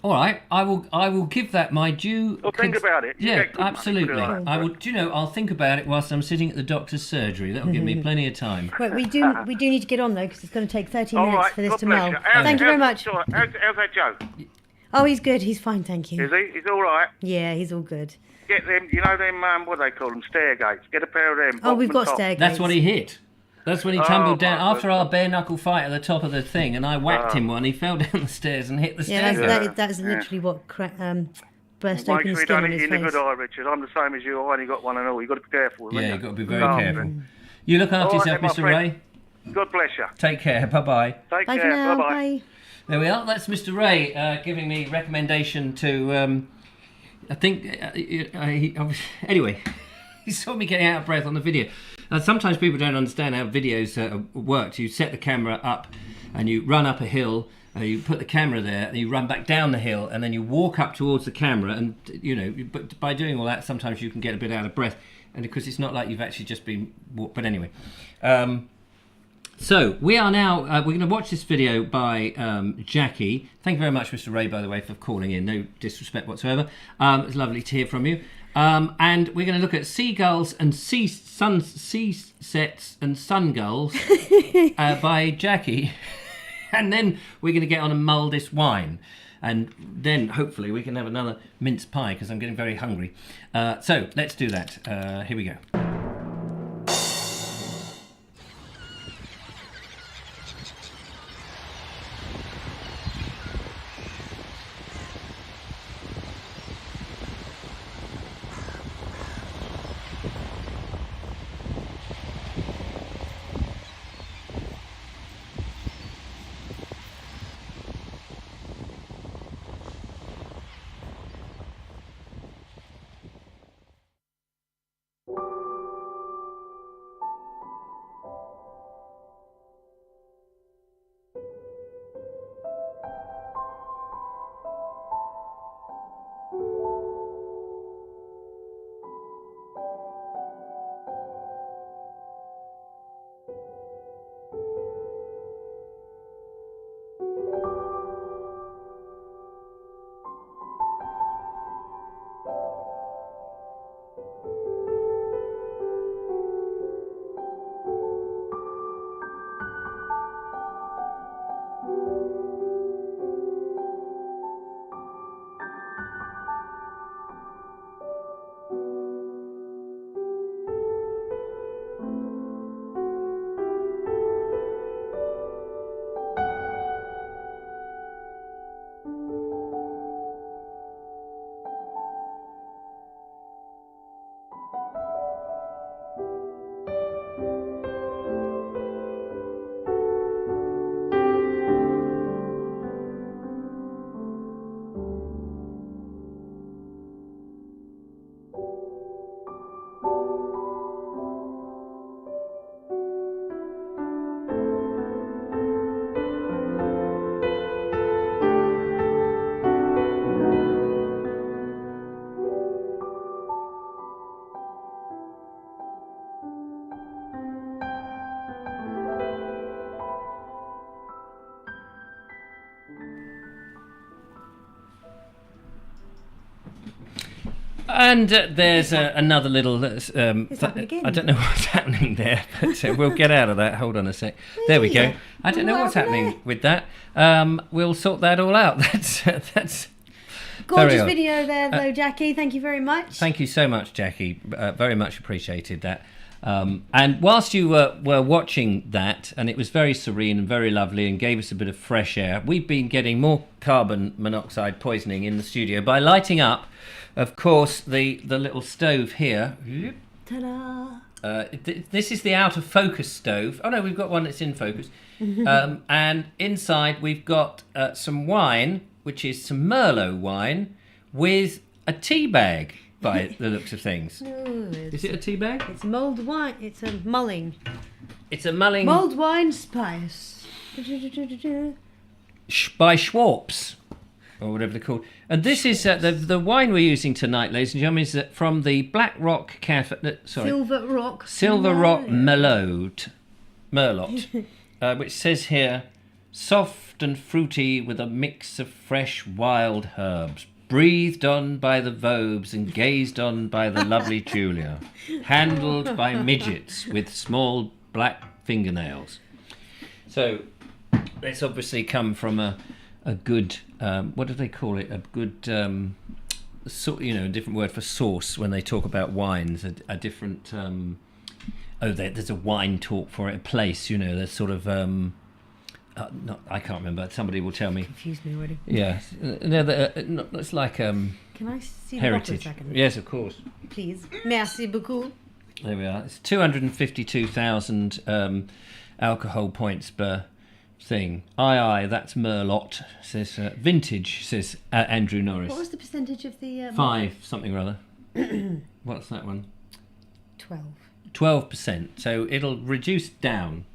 All right, I will give that my due. Well, think about it. Yeah, absolutely. I will. Do you know? I'll think about it whilst I'm sitting at the doctor's surgery. That'll give me plenty of time. Right, we do need to get on though because it's going to take 30 All minutes right, for this God to bless meld. you. Thank you very much. How's that Joe? Oh, he's good. He's fine, thank you. Is he? He's all right. Yeah, he's all good. Get them. What do they call them? Stair gates. Get a pair of them. Oh, we've got bottom and top. stair gates. That's what he hit. That's when he tumbled down my after our bare knuckle fight at the top of the thing, and I whacked him one. He fell down the stairs and hit the Yeah, stairs. that's literally what burst open Make the sure you skin don't on hit his in a face. good eye, Richard. I'm the same as you. I only got one and all. You've got to be careful. Yeah, you've got to be very Oh, careful. then. You look after All right, yourself, then, Mr. my Ray. friend. God bless you. Take care. Bye-bye. Take Bye for care. now. Bye-bye. Bye. There we are. That's Mr. Ray giving me recommendation to. I think. Anyway, he saw me getting out of breath on the video. Sometimes people don't understand how videos work. You set the camera up, and you run up a hill. You put the camera there, and you run back down the hill, and then you walk up towards the camera. And but by doing all that, sometimes you can get a bit out of breath, and because it's not like you've actually just been. But anyway. So we are now, we're going to watch this video by Jackie. Thank you very much, Mr. Ray, by the way, for calling in. No disrespect whatsoever. It's lovely to hear from you. And we're going to look at seagulls and sea sets and sun gulls by Jackie. And then we're going to get on and mull this wine. And then hopefully we can have another mince pie because I'm getting very hungry. So let's do that. Here we go. And there's another little... happened again. I don't know what's happening there, but we'll get out of that. Hold on a sec. There we go. I don't know what's happening with that. We'll sort that all out. That's gorgeous video there, though, Jackie. Thank you very much. Thank you so much, Jackie. Very much appreciated that. And whilst you were watching that, and it was very serene and very lovely and gave us a bit of fresh air, we've been getting more carbon monoxide poisoning in the studio by lighting up, of course, the little stove here. Ta-da! This is the out of focus stove. Oh no, we've got one that's in focus. And inside we've got some wine, which is some Merlot wine, with a tea bag. By the looks of things. Is it a tea bag? It's mulled wine. It's a mulling. It's a mulling. Mulled wine spice. By Schwartz, or whatever they're called. And this is the wine we're using tonight, ladies and gentlemen, is from the Black Rock Cafe. Silver Rock Merlot, which says here, soft and fruity with a mix of fresh wild herbs. Breathed on by the Vobes and gazed on by the lovely Julia. Handled by midgets with small black fingernails. So, it's obviously come from a good, what do they call it? A good, a different word for sauce when they talk about wines. A different, there's a wine talk for it, a place, there's sort of... I can't remember. Somebody will tell me. Confused me already. Yeah, it's like Can I see heritage. The bottle a second? Yes, of course. Please. Merci beaucoup. There we are. It's 252,000 alcohol points per thing. Aye, that's Merlot. Says vintage. Says Andrew Norris. What was the percentage of the? 5 something or other. What's that one? 12. 12%. So it'll reduce down.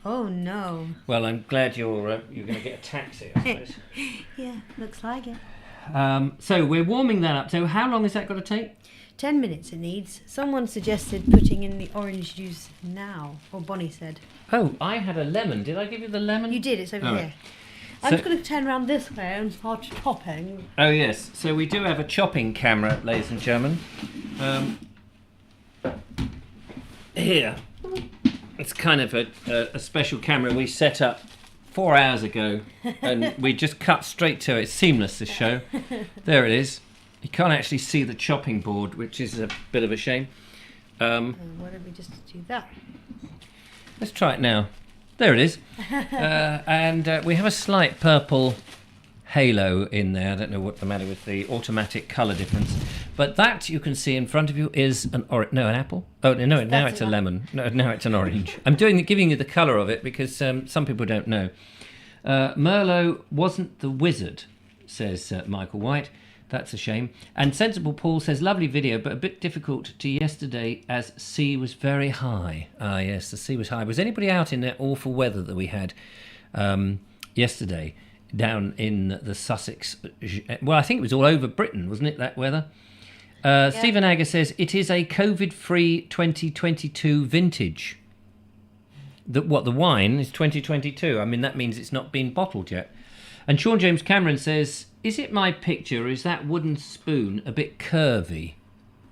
Oh no. Well, I'm glad you're going to get a taxi, I suppose. Yeah, looks like it. So we're warming that up. So how long is that got to take? 10 minutes it needs. Someone suggested putting in the orange juice now, or Bonnie said. Oh, I had a lemon. Did I give you the lemon? You did, it's over All here. right. I'm So- just going to turn around this way and start chopping. Oh yes. So we do have a chopping camera, ladies and gentlemen. Here. It's kind of a special camera we set up 4 hours ago, and we just cut straight to it. It's seamless, this show. There it is. You can't actually see the chopping board, which is a bit of a shame. Why don't we just do that? Let's try it now. There it is. And we have a slight purple halo in there. I don't know what's the matter with the automatic colour difference. But that you can see in front of you is an apple. Oh no, now it's a lemon. No, now it's an orange. I'm giving you the colour of it because some people don't know. Merlot wasn't the wizard, says Michael White. That's a shame. And Sensible Paul says, lovely video, but a bit difficult to yesterday as sea was very high. Ah, yes, the sea was high. Was anybody out in that awful weather that we had yesterday down in the Sussex? Well, I think it was all over Britain, wasn't it, that weather? Stephen Agger says, it is a COVID-free 2022 vintage. The wine is 2022. I mean, that means it's not been bottled yet. And Sean James Cameron says, is it my picture or is that wooden spoon a bit curvy?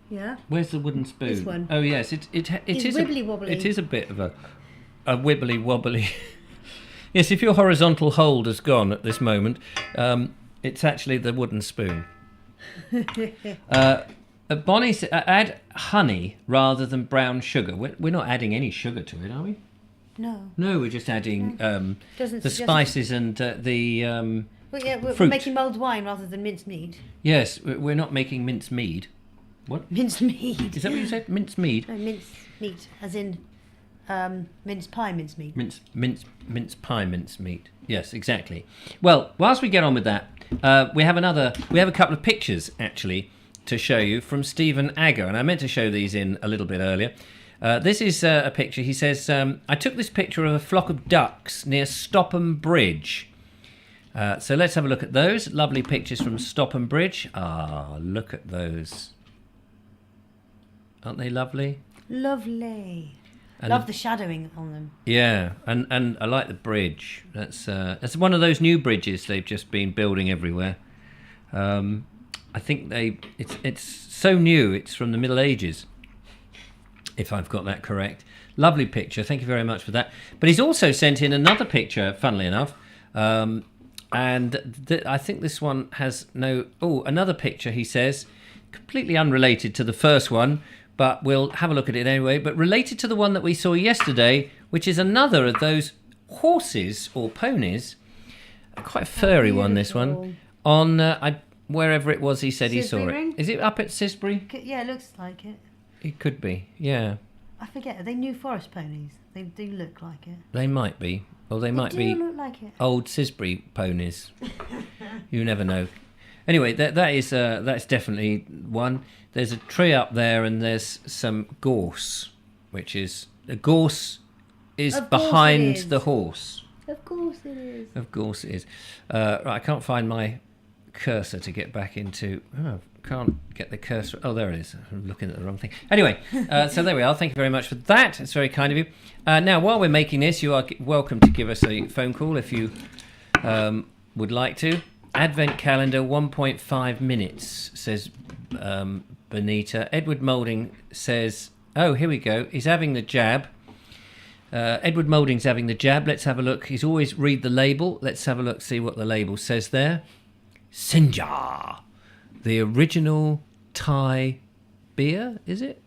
Yeah. Where's the wooden spoon? This one. Oh, yes. It is wibbly wobbly. It is a bit of a wibbly wobbly. Yes, if your horizontal hold has gone at this moment, it's actually the wooden spoon. Bonnie said, add honey rather than brown sugar. We're not adding any sugar to it, are we? No. No, we're just adding Doesn't the suggest- spices and the... Well, yeah, we're fruit. making mulled wine rather than minced meat. Yes, we're not making mince mead. What? Minced meat. Is that what you said? Mince mead? No, minced meat, as in mince pie mince meat. Mince pie mince meat. Yes, exactly. Well, whilst we get on with that, we have a couple of pictures actually to show you from Stephen Agger, and I meant to show these in a little bit earlier. This is a picture. He says, I took this picture of a flock of ducks near Stopham Bridge. So let's have a look at those. Lovely pictures from Stopham Bridge. Ah, look at those. Aren't they lovely? Lovely. And Love the shadowing on them. yeah, and I like the bridge. That's one of those new bridges they've just been building everywhere. I think it's so new. It's from the Middle Ages, if I've got that correct. Lovely picture. Thank you very much for that. But he's also sent in another picture, funnily enough. And I think this one has no... Oh, another picture, he says, completely unrelated to the first one, but we'll have a look at it anyway. But related to the one that we saw yesterday, which is another of those horses or ponies. Quite a furry one, this one. On wherever it was he said he saw it. Is it up at Sisbury? Yeah, it looks like it. It could be, yeah. I forget, are they New Forest ponies? They do look like it. They might be. Or they might be look like it. old Sisbury ponies. You never know. Anyway, that's definitely one. There's a tree up there and there's some gorse, which is... The gorse is behind the horse. Of course it is. Of course it is. Right, I can't find my cursor to get back into... Oh, can't get the cursor... Oh, there it is. I'm looking at the wrong thing. Anyway, so there we are. Thank you very much for that. It's very kind of you. Now, while we're making this, you are welcome to give us a phone call if you would like to. Advent calendar, 1.5 minutes, says Benita. Edward Moulding says... Oh, here we go. He's having the jab. Edward Moulding's having the jab. Let's have a look. He's always read the label. Let's have a look, see what the label says there. Sinjar. The original Thai beer, is it?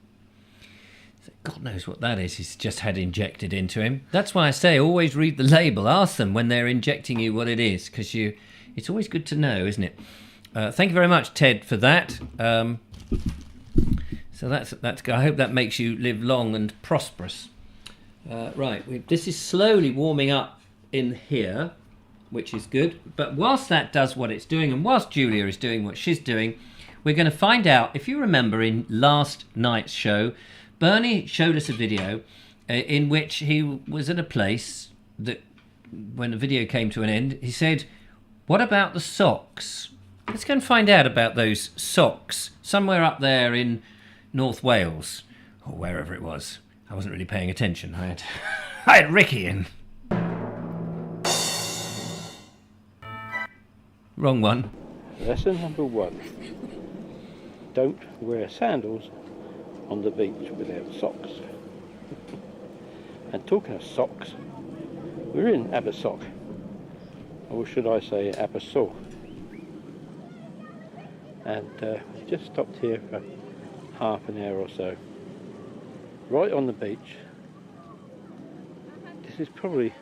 God knows what that is. He's just had injected into him. That's why I say always read the label. Ask them when they're injecting you what it is, because it's always good to know, isn't it? Thank you very much, Ted, for that. So that's. I hope that makes you live long and prosperous. Right, this is slowly warming up in here, which is good. But whilst that does what it's doing, and whilst Julia is doing what she's doing, we're going to find out, if you remember in last night's show, Bernie showed us a video in which he was at a place that, when the video came to an end, he said, what about the socks? Let's go and find out about those socks, somewhere up there in North Wales, or wherever it was. I wasn't really paying attention. I had Ricky in. Wrong one. Lesson number 1. Don't wear sandals on the beach without socks. And talking of socks, we're in Abersock. Or should I say Abersock. And we just stopped here for half an hour or so. Right on the beach. This is probably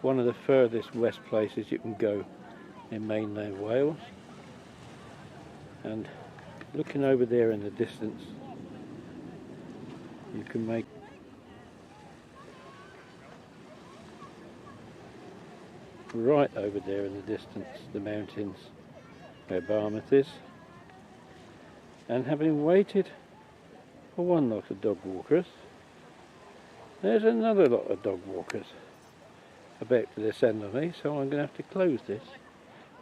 one of the furthest west places you can go in mainland Wales. And looking over there in the distance, you can make right over there in the distance the mountains where Barmouth is. And having waited for one lot of dog walkers, there's another lot of dog walkers about to descend on me, so I'm going to have to close this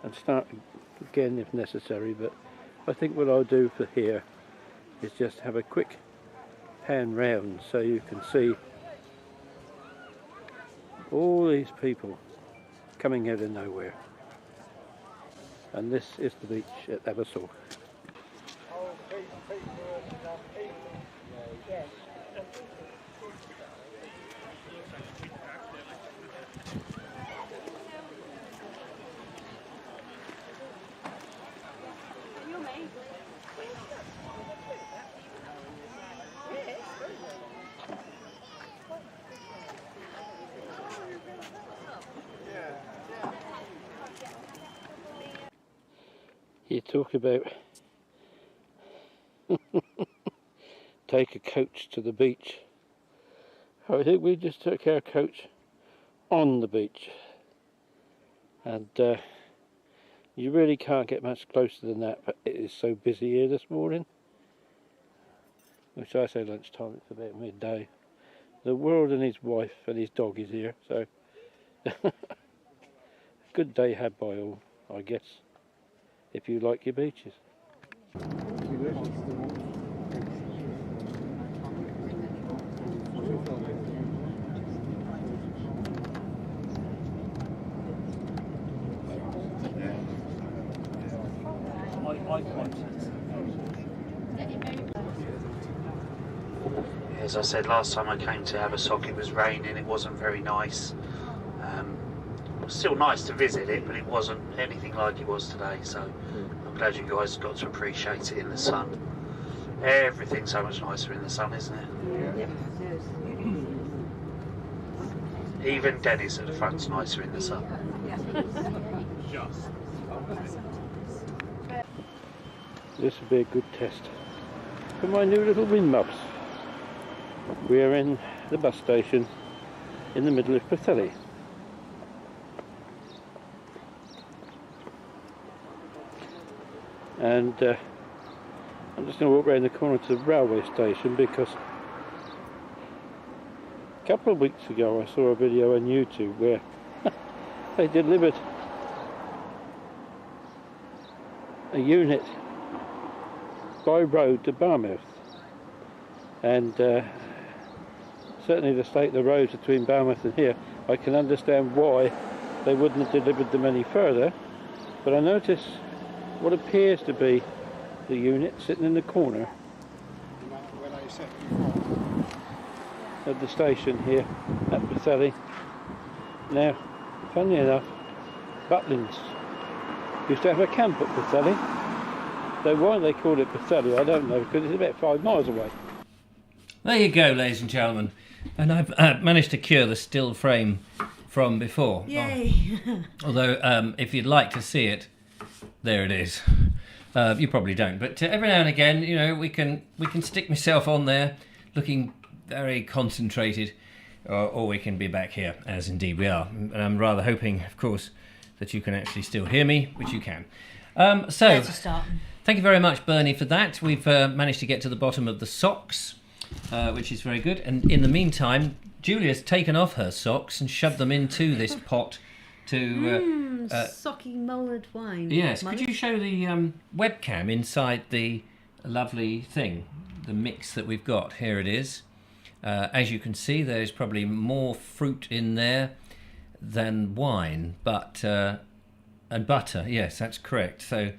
and start again if necessary. But I think what I'll do for here is just have a quick pan round so you can see all these people coming out of nowhere. And this is the beach at Abersock. You talk about take a coach to the beach. I think we just took our coach on the beach, and you really can't get much closer than that, but it is so busy here this morning, which I say lunchtime, it's about midday. The world and his wife and his dog is here, so good day had by all, I guess, if you like your beaches. as I said last time I came to Haversock, it was raining, it wasn't very nice. It was still nice to visit it, but it wasn't anything like it was today, so I'm glad you guys got to appreciate it in the sun. Everything's so much nicer in the sun, isn't it? Yep. Even Dennis at the front's nicer in the sun. This will be a good test for my new little wind muffs. We are in the bus station in the middle of Pwllheli. And I'm just going to walk around the corner to the railway station because a couple of weeks ago I saw a video on YouTube where they delivered a unit by road to Barmouth, and certainly the state of the roads between Barmouth and here, I can understand why they wouldn't have delivered them any further, but I notice what appears to be the unit sitting in the corner of the station here at Pwllheli. Now, funnily enough, Butlins used to have a camp at Pwllheli. So why they called it Pwllheli, I don't know, because it's about 5 miles away. There you go, ladies and gentlemen. And I've managed to cure the still frame from before. Yay! Although, if you'd like to see it, there it is. You probably don't, but every now and again, you know, we can stick myself on there, looking very concentrated, or we can be back here, as indeed we are. And I'm rather hoping, of course, that you can actually still hear me, which you can. So, Let's start. Thank you very much, Bernie, for that. We've managed to get to the bottom of the socks, which is very good. And in the meantime, Julia's taken off her socks and shoved them into this pot to... Socky mulled wine. Yes, could you show the webcam inside the lovely thing, the mix that we've got? Here it is. As you can see, there's probably more fruit in there than wine, but... and butter, yes, that's correct. So...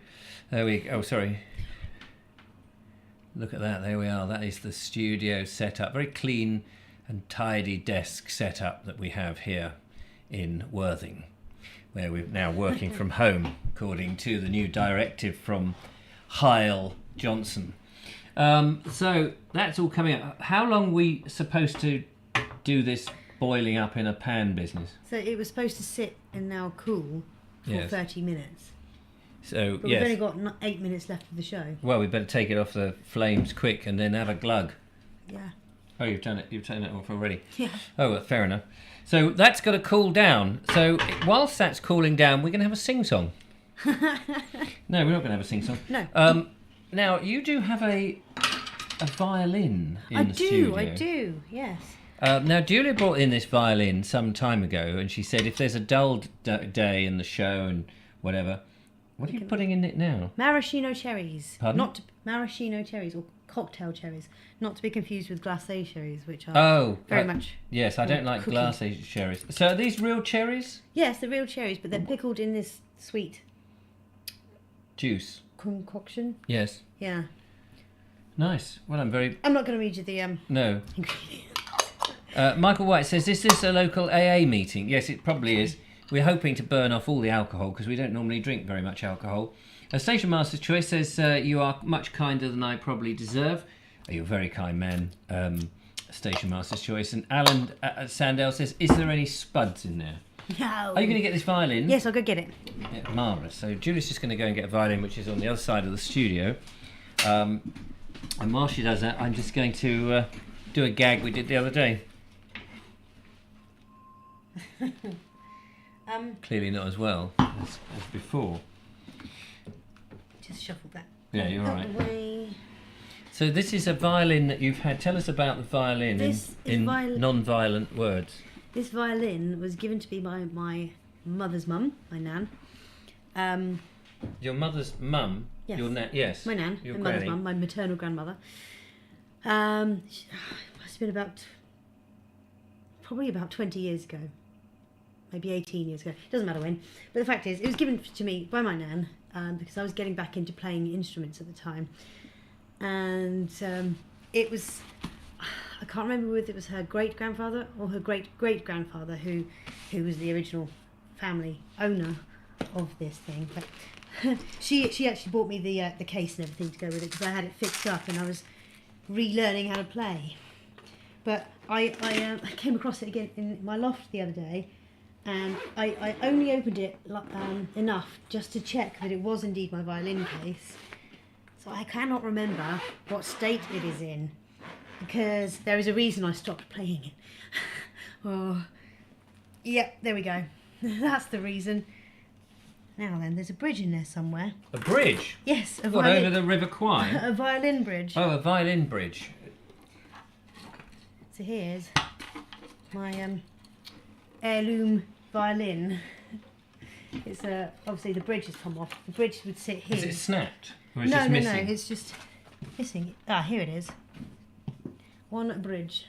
There we go. Oh, sorry. Look at that. There we are. That is the studio setup. Very clean and tidy desk setup that we have here in Worthing, where we're now working from home, according to the new directive from Heil Johnson. So that's all coming up. How long are we supposed to do this boiling up in a pan business? So it was supposed to sit and now cool for 30 minutes. So, but we've only got 8 minutes left of the show. Well, we better take it off the flames quick and then have a glug. Yeah. Oh, you've done it. You've taken it off already. Yeah. Oh, well, fair enough. So that's got to cool down. So whilst that's cooling down, we're going to have a sing-song. No, we're not going to have a sing-song. No. Now, you do have a violin in the studio. I do, yes. Now, Julia brought in this violin some time ago, and she said if there's a dull day in the show and whatever... What are you putting in it now? Maraschino cherries. Pardon? Maraschino cherries or cocktail cherries. Not to be confused with glacé cherries, which are very much... Yes, I don't like glacé cherries. So are these real cherries? Yes, they're real cherries, but they're pickled in this sweet... juice. Concoction? Yes. Yeah. Nice. Well, I'm not going to read you the... No. Michael White says, is this a local AA meeting? Yes, it probably is. We're hoping to burn off all the alcohol because we don't normally drink very much alcohol. Station Master's Choice says, you are much kinder than I probably deserve. Oh, you're a very kind man, Station Master's Choice. And Alan Sandell says, is there any spuds in there? No. Are you going to get this violin? Yes, I'll go get it. Yeah, marvellous. So Julie's just going to go and get a violin, which is on the other side of the studio. And while she does that, I'm just going to do a gag we did the other day. Clearly not as well as before. Just shuffle that. Yeah, you're right. So this is a violin that you've had. Tell us about the violin in non-violent words. This violin was given to me by my mother's mum, my nan. Your mother's mum? Yes. Your yes. My nan, your my mother's mum, my maternal grandmother. It must have been probably about 20 years ago. Maybe 18 years ago. It doesn't matter when. But the fact is, it was given to me by my nan because I was getting back into playing instruments at the time. And it was... I can't remember whether it was her great grandfather or her great great grandfather who was the original family owner of this thing. But she actually bought me the case and everything to go with it because I had it fixed up and I was relearning how to play. But I came across it again in my loft the other day, and I only opened it enough just to check that it was indeed my violin case. So I cannot remember what state it is in, because there is a reason I stopped playing it. Oh, yeah, there we go. That's the reason. Now then, there's a bridge in there somewhere. A bridge? Yes, a What, violin. over the River Kwai? A violin bridge. Oh, a violin bridge. So here's my heirloom violin. It's obviously the bridge has come off. The bridge would sit here. Is it snapped? Or is No, it no, missing? no. It's just missing. Ah, here it is. One bridge.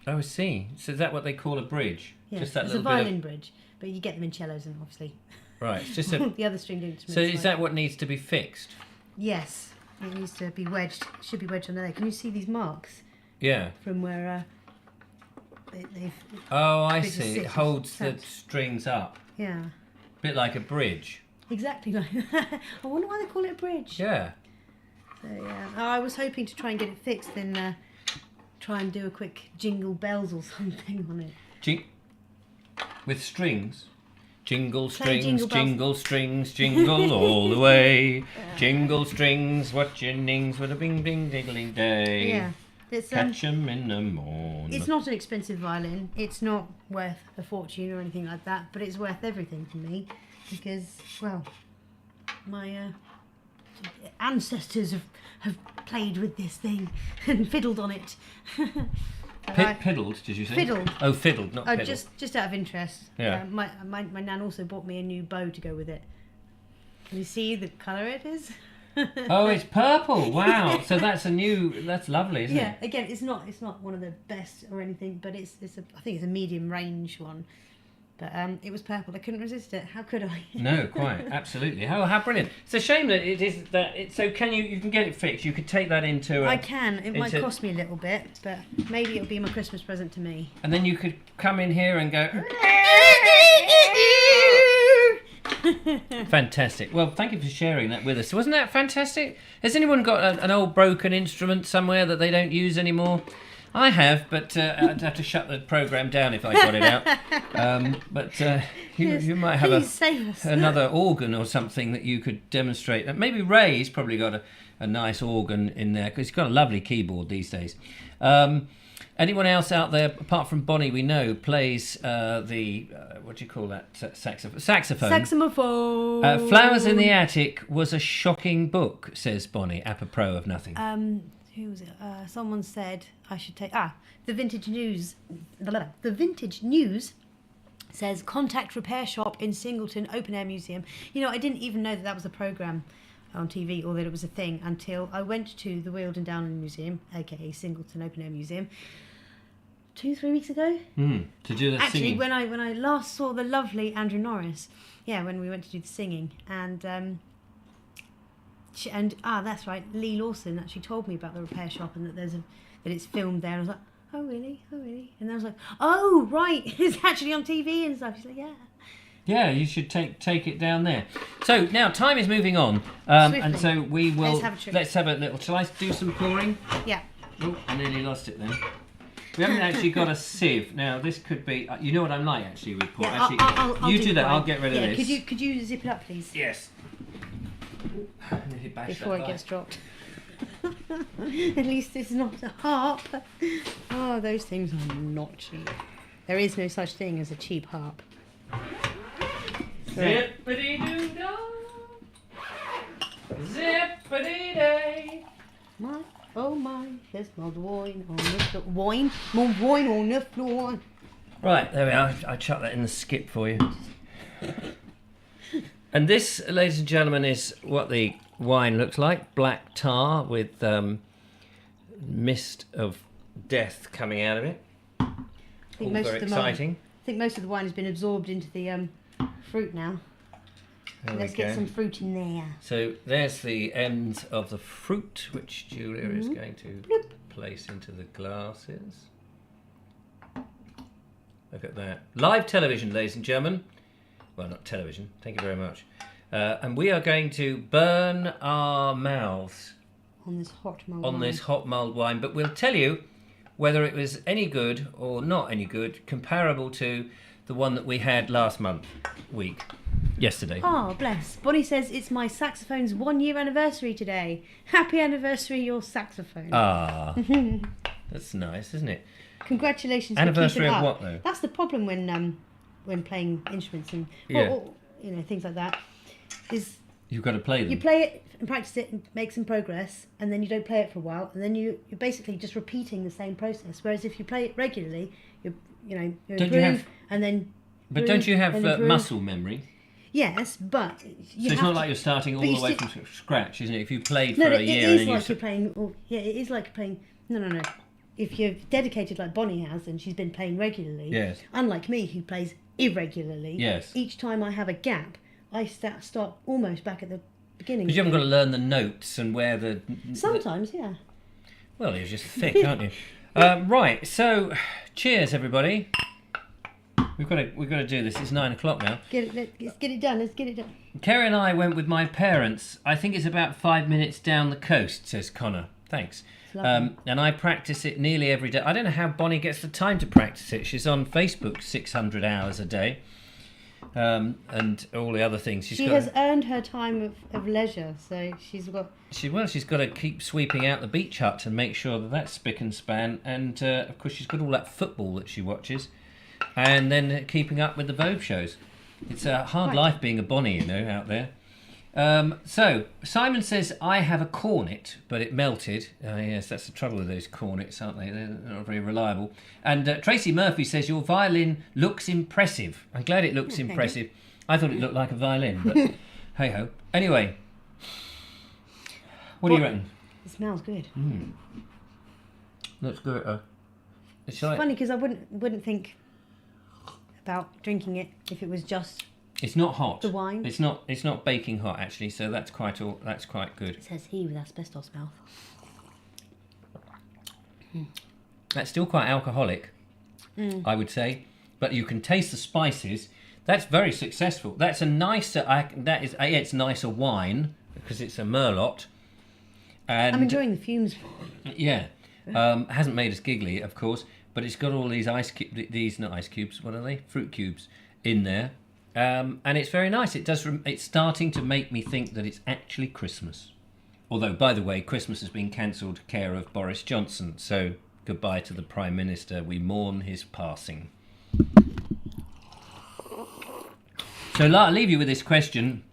Oh, I see. So is that what they call a bridge? Yes, Just that it's a little bit violin bridge, but you get them in cellos and obviously. Right, it's just a... the other stringed instruments. So is like that what needs to be fixed? Yes, it needs to be wedged. It should be wedged on the leg. Can you see these marks Yeah. from where they've? Oh, I bridge see. It sits- holds the sits. strings up. Yeah, Bit like a bridge. exactly like. I wonder why they call it a bridge. Yeah. So yeah, I was hoping to try and get it fixed, then try and do a quick jingle bells or something on it. With strings. Jingle Play strings, jingle bells. jingle strings, jingle all the way. Jingle strings, what your nings with a bing bing diggling day. Yeah, it's Catch 'em in the morn. It's not an expensive violin. It's not worth a fortune or anything like that, but it's worth everything to me because, well, my ancestors have played with this thing and fiddled on it. Fiddled, did you say? Fiddled. Oh, fiddled, not fiddled. Just out of interest. Yeah. My nan also bought me a new bow to go with it. Can you see the colour it is? Oh, it's purple. Wow. So that's lovely, isn't Yeah. it? Again, it's not one of the best or anything, but I think it's a medium range one. But it was purple. I couldn't resist it. How could I? No, quite, absolutely. How brilliant! It's a shame that it is that. So can you can get it fixed? You could take that into. I can. It might into- cost me a little bit, but maybe it'll be my Christmas present to me. And then you could come in here and go. Fantastic. Well, thank you for sharing that with us. Wasn't that fantastic? Has anyone got an old broken instrument somewhere that they don't use anymore? I have, but I'd have to shut the programme down if I got it out. But you might have Please save us. another organ or something that you could demonstrate. Maybe Ray's probably got a nice organ in there because he's got a lovely keyboard these days. Anyone else out there, apart from Bonnie, we know, plays the, what do you call that, saxophone? Saxophone. Flowers in the Attic was a shocking book, says Bonnie, apropos of nothing. Who was it? Someone said I should take the Vintage News. The Vintage News says contact repair shop in Singleton Open Air Museum. You know, I didn't even know that was a programme on TV or that it was a thing until I went to the Weald and Downland Museum, aka Singleton Open Air Museum, 2-3 weeks ago. To do the Actually, singing. when I last saw the lovely Andrew Norris, when we went to do the singing, and that's right, Lee Lawson actually told me about the repair shop and that that it's filmed there. And I was like, oh really? And then I was like, oh right, it's actually on TV and stuff. She's like, yeah. Yeah, you should take it down there. So now time is moving on, and so we will. Let's have a little. Shall I do some pouring? Yeah. Oh, I nearly lost it then. We haven't actually got a sieve. Now this could be. You know what I'm like actually with pour. Yeah, Actually, I'll you do that. mine. I'll get rid of this. Could you zip it up, please? Yes. Nearly bashed Before that it by. gets dropped. At least it's not a harp. Oh, those things are not cheap. There is no such thing as a cheap harp. Zippity-doo-dah. Zippity-day. My, oh my, there's mulled wine on the floor. Mulled wine on the floor. Right, there we are. I chucked that in the skip for you. And this, ladies and gentlemen, is what the wine looks like. Black tar with mist of death coming out of it. All very exciting. I think most of the wine has been absorbed into the fruit now. Let's get some fruit in there. So there's the end of the fruit, which Julia is going to place into the glasses. Look at that. Live television, ladies and gentlemen. Well, not television. Thank you very much. And we are going to burn our mouths on this hot mulled on wine. this hot mulled wine. But we'll tell you whether it was any good or not any good, comparable to the one that we had last yesterday. Oh, bless. Bonnie says it's my saxophone's 1 year anniversary today. Happy anniversary, your saxophone. Ah, that's nice, isn't it? Congratulations. Anniversary for keeping of it what, up. though? That's the problem when playing instruments and or, things like that. Is you've got to play them. you play it and practice it and make some progress, and then you don't play it for a while, and then you're basically just repeating the same process. Whereas if you play it regularly, you improve, and then. But don't you have muscle memory? Yes, but so it's not like you're starting all the way from scratch, isn't it? If you played for a year and then like you're playing. It is like playing. No. If you're dedicated like Bonnie has, and she's been playing regularly. Yes. Unlike me, who plays irregularly. Yes. Each time I have a gap, I start almost back at the beginning. Because you haven't got to learn the notes and where the. Sometimes, yeah. Well, you're just thick, aren't you? Right. So, cheers, everybody. We've got to do this. It's 9 o'clock now. Let's get it done. Let's get it done. Kerry and I went with my parents. I think it's about 5 minutes down the coast, says Connor. Thanks. And I practice it nearly every day. I don't know how Bonnie gets the time to practice it. She's on Facebook 600 hours a day. And all the other things. She has earned her time of leisure, so she's got to keep sweeping out the beach hut and make sure that that's spick and span. And of course, she's got all that football that she watches. And then keeping up with the Vobes shows. It's a hard life being a Bonnie, out there. So, Simon says, I have a cornet, but it melted. Yes, that's the trouble with those cornets, aren't they? They're not very reliable. And Tracy Murphy says, your violin looks impressive. I'm glad it looks impressive. I thought it looked like a violin, but hey-ho. Anyway, what do you reckon? It smells good. Looks good. It's funny because I wouldn't think about drinking it if it was just. It's not hot. The wine. It's not baking hot actually, so that's quite good. It says he with asbestos mouth. That's still quite alcoholic, I would say, but you can taste the spices. That's very successful. That's a nicer. It's nicer wine because it's a Merlot. And I'm enjoying the fumes. Yeah, hasn't made us giggly, of course, but it's got all these not ice cubes. What are they? Fruit cubes in there. And it's very nice. It's starting to make me think that it's actually Christmas. Although, by the way, Christmas has been cancelled care of Boris Johnson. So, goodbye to the Prime Minister. We mourn his passing. So, I'll leave you with this question,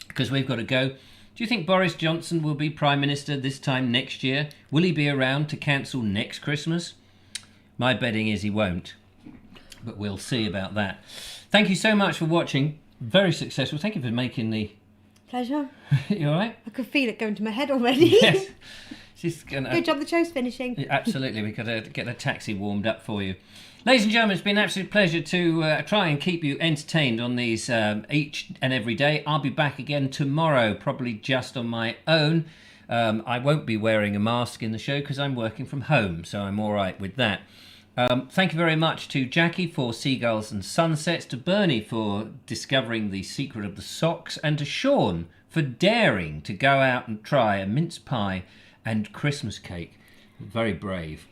because we've got to go. Do you think Boris Johnson will be Prime Minister this time next year? Will he be around to cancel next Christmas? My betting is he won't. But we'll see about that. Thank you so much for watching. Very successful. Thank you for making the... Pleasure. You all right? I could feel it going to my head already. Yes. She's gonna... Good job the show's finishing. Absolutely. We've got to get a taxi warmed up for you. Ladies and gentlemen, it's been an absolute pleasure to try and keep you entertained on these each and every day. I'll be back again tomorrow, probably just on my own. I won't be wearing a mask in the show because I'm working from home, so I'm all right with that. Thank you very much to Jackie for Seagulls and Sunsets, to Bernie for discovering the secret of the socks, and to Sean for daring to go out and try a mince pie and Christmas cake. Very brave.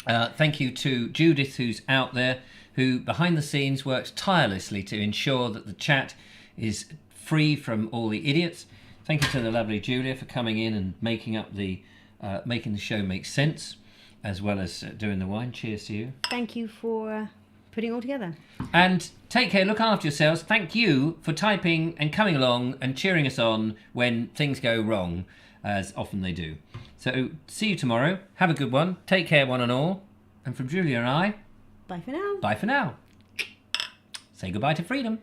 Thank you to Judith, who's out there, who behind the scenes works tirelessly to ensure that the chat is free from all the idiots. Thank you to the lovely Julia for coming in and making the show make sense, as well as doing the wine. Cheers to you. Thank you for putting it all together. And take care, look after yourselves. Thank you for typing and coming along and cheering us on when things go wrong, as often they do. So, see you tomorrow. Have a good one. Take care, one and all. And from Julia and I... Bye for now. Bye for now. Say goodbye to freedom.